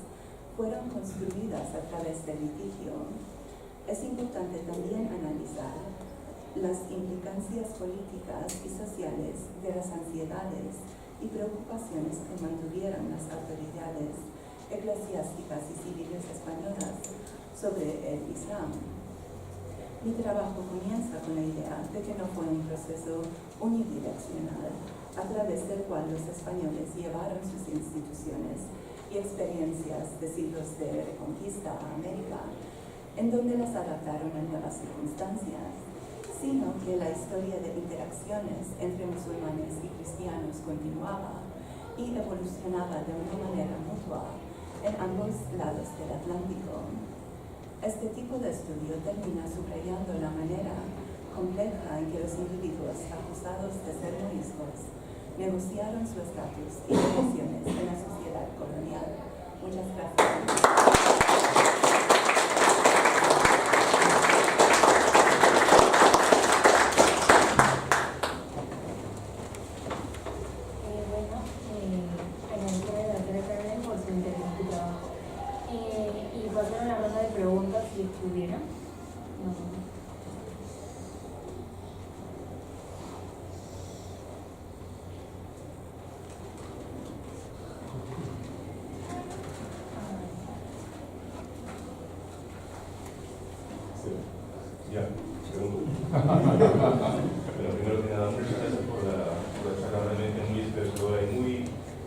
fueron construidas a través del litigio. Es importante también analizar las implicancias políticas y sociales de las ansiedades y preocupaciones que mantuvieron las autoridades eclesiásticas y civiles españolas sobre el Islam. Mi trabajo comienza con la idea de que no fue un proceso unidireccional a través del cual los españoles llevaron sus instituciones y experiencias de siglos de reconquista a América, en donde las adaptaron a nuevas circunstancias, sino que la historia de interacciones entre musulmanes y cristianos continuaba y evolucionaba de una manera mutua en ambos lados del Atlántico. Este tipo de estudio termina subrayando la manera compleja en que los individuos acusados de ser moriscos negociaron su estatus y relaciones en la sociedad colonial. Muchas gracias. Y pasaron la ronda de preguntas si estuviera. Ya, pregunto. Bueno, primero que nada, muchas gracias por la charla realmente muy espectacular y muy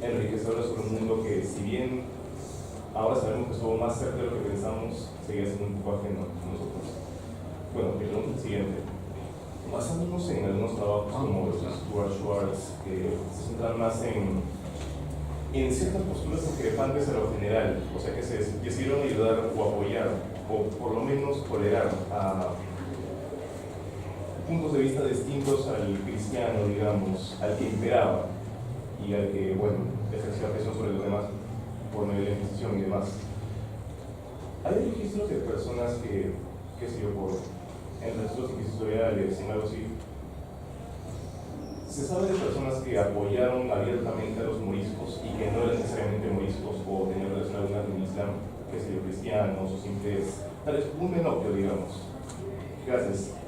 enriquecedora sobre un mundo que, si bien ahora sabemos que estuvo más cerca de lo que pensamos, seguía siendo un poco ajeno a nosotros. Bueno, mi pregunta es el siguiente. Basándonos en algunos trabajos como los de Stuart Schwartz, que se centran más en ciertas posturas discrepantes a lo general, o sea, que se decidieron ayudar o apoyar, o por lo menos tolerar a puntos de vista distintos al cristiano, digamos, al que imperaba y al que, bueno, ejercía presión sobre los demás por medio de la Inquisición y demás. ¿Hay registros de personas que, qué sé yo, en registros inquisitoriales, en algo así? ¿Se sabe de personas que apoyaron abiertamente a los moriscos y que no eran necesariamente moriscos o tenían relación alguna con el Islam, qué sé yo, cristianos o simples, tal vez un menopio, digamos? Gracias.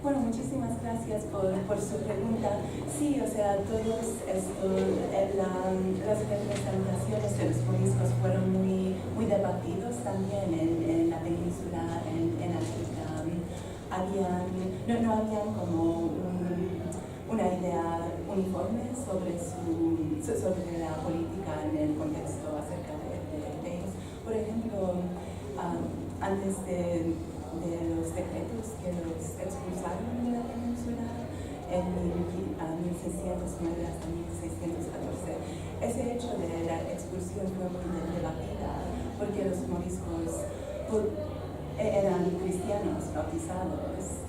Bueno, muchísimas gracias por su pregunta. Sí, o sea, todos estos, las representaciones de los moriscos fueron muy debatidos también en la península, en África. No habían como una idea uniforme sobre la política en el contexto acerca de ellos. Por ejemplo, antes de los decretos que los expulsaron de la península en 1609 hasta 1614. Ese hecho de la expulsión fue muy debatida porque los moriscos eran cristianos bautizados,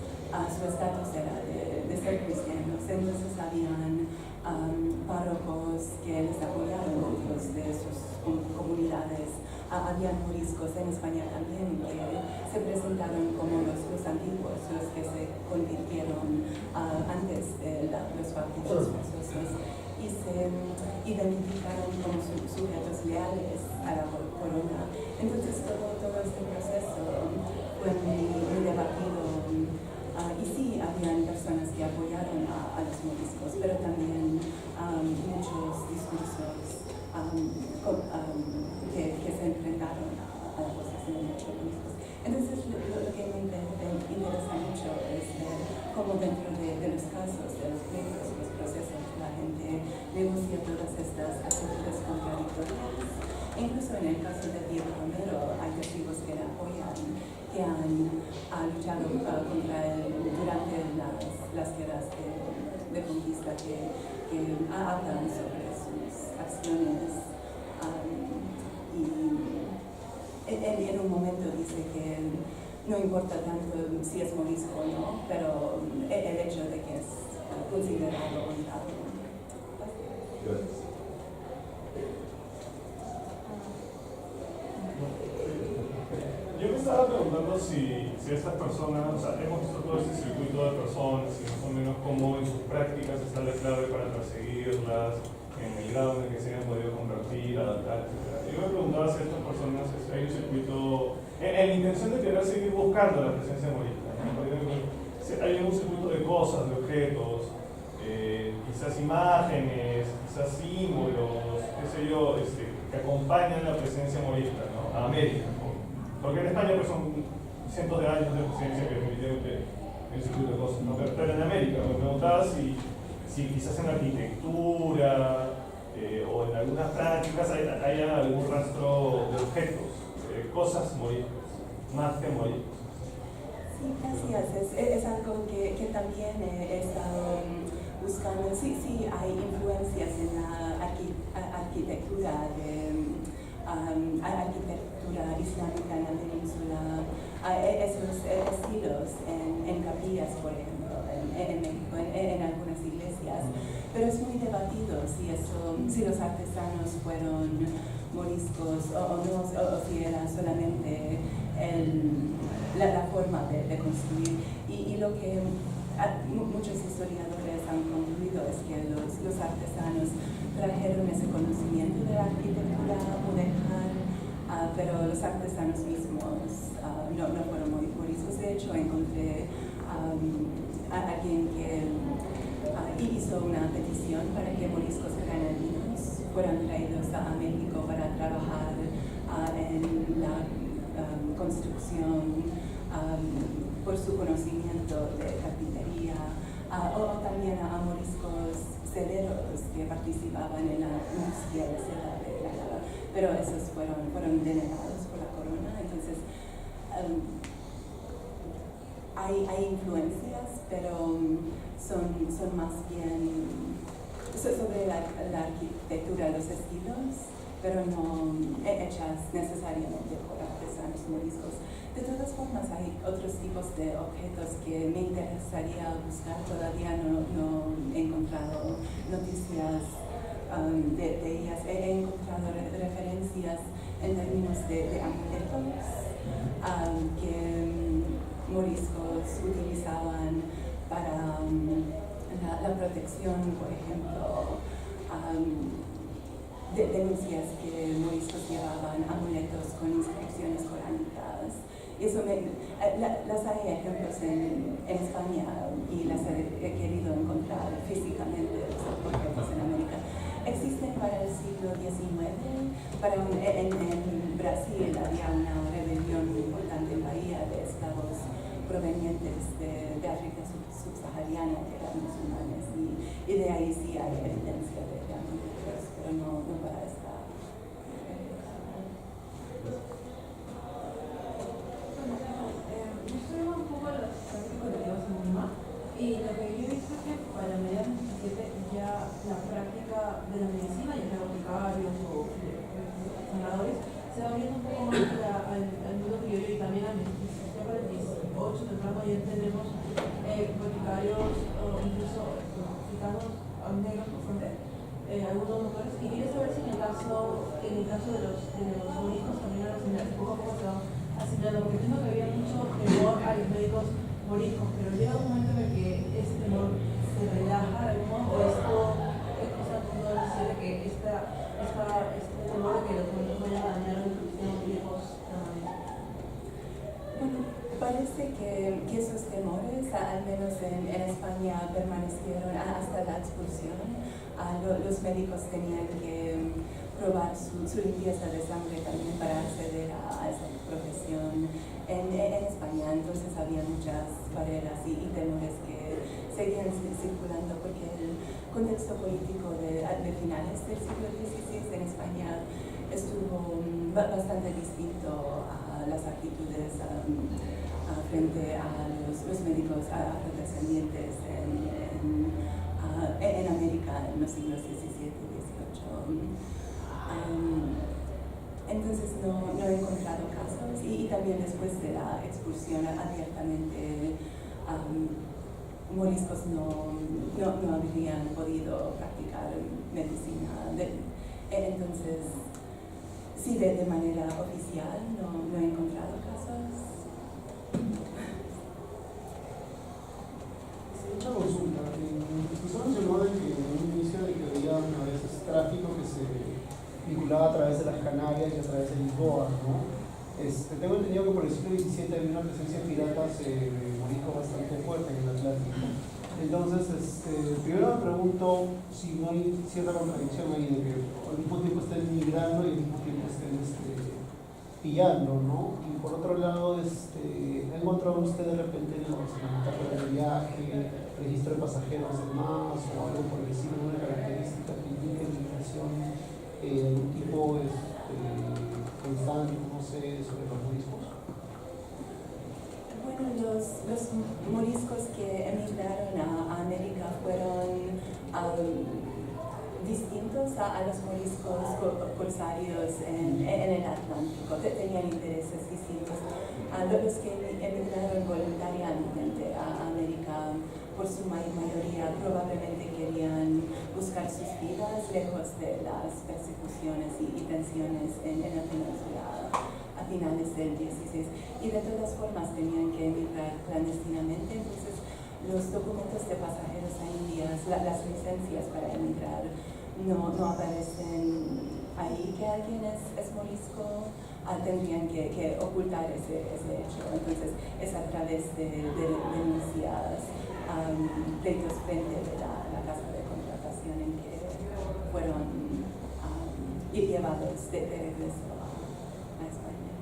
su estatus era de ser cristianos, entonces habían párrocos que les apoyaron dentro de sus comunidades. Habían moriscos en España también que se presentaron como los antiguos, los que se convirtieron antes de los bautismos forzosos y se identificaron como sujetos leales a la corona. Entonces todo este proceso fue muy debatido. Y sí, habían personas que apoyaron a los moriscos, pero también muchos discursos que se enfrentaron a la posición de los moriscos. Entonces, lo que me interesa mucho es ver cómo dentro de los casos, de los pleitos, los procesos, la gente negocia todas estas actitudes contradictorias. Incluso en el caso de Diego Romero hay testigos que le apoyan, que han luchado contra él durante las guerras de conquista que hablan sobre sus acciones. Y en un momento dice que no importa tanto si es morisco o no, pero el hecho de que es considerado honrado. Gracias. Yo me estaba preguntando si estas personas, o sea, hemos visto todo este circuito de personas y más o menos cómo en sus prácticas está la clave para perseguirlas, en el grado en el que se hayan podido convertir, adaptar, etc. Yo me preguntaba si estas personas hay un circuito, en la intención de querer seguir buscando la presencia morisca, ¿no? Hay un circuito de cosas, de objetos, quizás imágenes, quizás símbolos, qué sé yo, que acompañan la presencia morisca, ¿no? A América, ¿no? Porque en España pues, son cientos de años de presencia que definitivamente hay un circuito de cosas, ¿no? Pero en América, me preguntaba si quizás en la arquitectura o en algunas prácticas haya algún rastro de objetos, cosas moriscas, más que moriscos. Sí, gracias. Es algo que también he estado buscando. Sí, hay influencias en la arquitectura arquitectura islámica en la península, esos estilos en capillas, por ejemplo, en México, en algunas iglesias. Pero es muy debatido si los artesanos fueron moriscos o no, o si era solamente la forma de construir. Y lo que muchos historiadores han concluido es que los artesanos trajeron ese conocimiento de la arquitectura moderna, pero los artesanos mismos no fueron moriscos. De hecho, encontré a alguien que hizo una petición para que moriscos granadinos fueran traídos a México para trabajar en la construcción por su conocimiento de carpintería, o también a moriscos cederos que participaban en la industria de seda de Granada, pero esos fueron denegados por la corona. Entonces hay influencias, pero son más bien sobre la arquitectura, los estilos, pero no hechas necesariamente por artesanos moriscos. De todas formas, hay otros tipos de objetos que me interesaría buscar. Todavía no he encontrado noticias de ellas. He encontrado referencias en términos de amuletos que moriscos utilizaban para la protección, por ejemplo. Denuncias que moriscos llevaban amuletos con inscripciones coránicas. Eso las hay ejemplos en España y las he querido encontrar físicamente, los objetos en América. Existen para el siglo XIX. En Brasil había una rebelión muy importante en Bahía de esclavos provenientes de África subsahariana, que eran musulmanes, y de ahí sí hay evidencia de amuletos, pero no para esta. Yo estoy un poco a las prácticas de Dios misma, y lo que yo he visto es que para mediados del 17 ya la práctica de la medicina, ya sea boticarios o sanadores, se va abriendo un poco más al mundo criollo y también a mestizo. Ya para el 18 temprano ya tenemos boticarios o incluso africanos negros por frente, algunos mujeres, y quería saber si en el caso de los moriscos también a los similares poco a poco se van asimilando, porque entiendo que había mucho temor a los médicos moriscos, pero llega un momento en el que ese temor se relaja de algún modo, o esto es cosa de decir de que este temor de que los moriscos vayan a dañar a los moriscos. Bueno, parece que esos temores, al menos en España, permanecieron hasta la expulsión. Los médicos tenían que probar su limpieza de sangre también para acceder a esa profesión en España. Entonces había muchas barreras y temores que seguían circulando porque el contexto político de finales del siglo XVI en España estuvo bastante distinto a las actitudes frente a los médicos afrodescendientes en en América en los siglos XVII y XVIII. Entonces no he encontrado casos y también después de la expulsión abiertamente moriscos no habrían podido practicar medicina. Entonces, sí, de manera oficial no he encontrado casos. Mucha consulta. Usted mencionó de que en un inicio de que había a veces tráfico que se vinculaba a través de las Canarias y a través de Lisboa, ¿no? Tengo entendido que por el siglo XVII había una presencia de piratas moriscos bastante fuerte en el Atlántico. Entonces, primero me pregunto si no hay cierta contradicción ahí de que al mismo tiempo estén migrando y al mismo tiempo estén pillando, ¿no? Y por otro lado, ¿ha encontrado usted de repente en la etapa del viaje, registro de pasajeros de más o algo por el estilo, una característica que indique la migración de algún tipo constante, no sé, sobre los moriscos? Bueno, los moriscos que emigraron a América fueron distintos a los moriscos corsarios en el Atlántico, tenían intereses distintos. Los que emigraron voluntariamente a América, por su mayoría, probablemente querían buscar sus vidas lejos de las persecuciones y tensiones en la península a finales del 16. Y de todas formas tenían que emigrar clandestinamente, entonces los documentos de pasajeros a Indias, las licencias para emigrar, no aparecen ahí que alguien es morisco. Tendrían que ocultar ese hecho. Entonces es a través de denuncias, pleitos frente de la casa de contratación en que fueron llevados de regreso a España.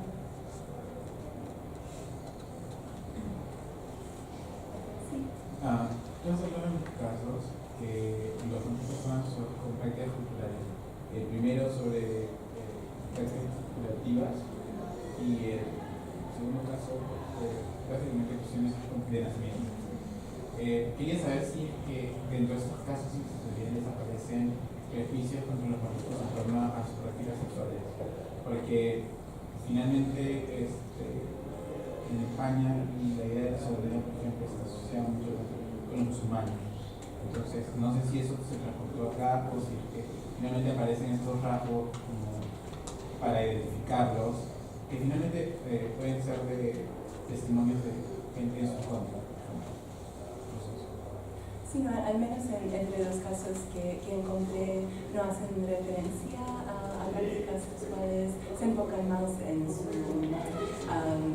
Sí. Hemos hablado en casos que los personas son con prácticas culturales. El primero sobre prácticas curativas y el segundo caso básicamente cuestiones de nacimiento. Quería saber si dentro de estos casos institucionales aparecen prejuicios contra los moriscos en torno a sus prácticas sexuales, porque finalmente en España la idea de la soberanía, por ejemplo, está asociada mucho con los musulmanes. Entonces, no sé si eso se transportó acá o si finalmente aparecen estos rasgos como para identificarlos, que finalmente pueden ser de testimonios de gente en su contra. Sí, no, al menos entre los casos que encontré no hacen referencia a prácticas sexuales, se enfocan más en su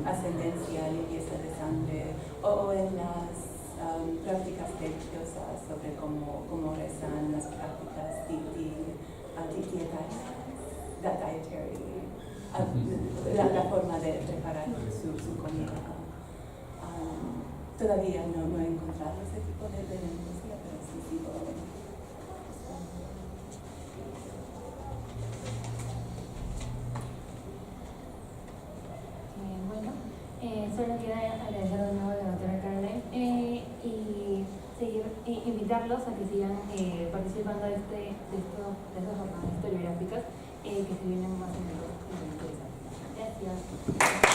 ascendencia, limpieza de sangre o en las prácticas religiosas sobre cómo rezan, las prácticas dietarias, dietary, la forma de preparar su comida. Todavía no he encontrado ese tipo de denuncia, pero sí sigo solo queda agradecer de nuevo a la doctora Carmen y invitarlos a que sigan participando de estas jornadas historiográficas que se vienen más o menos interesantes. Gracias.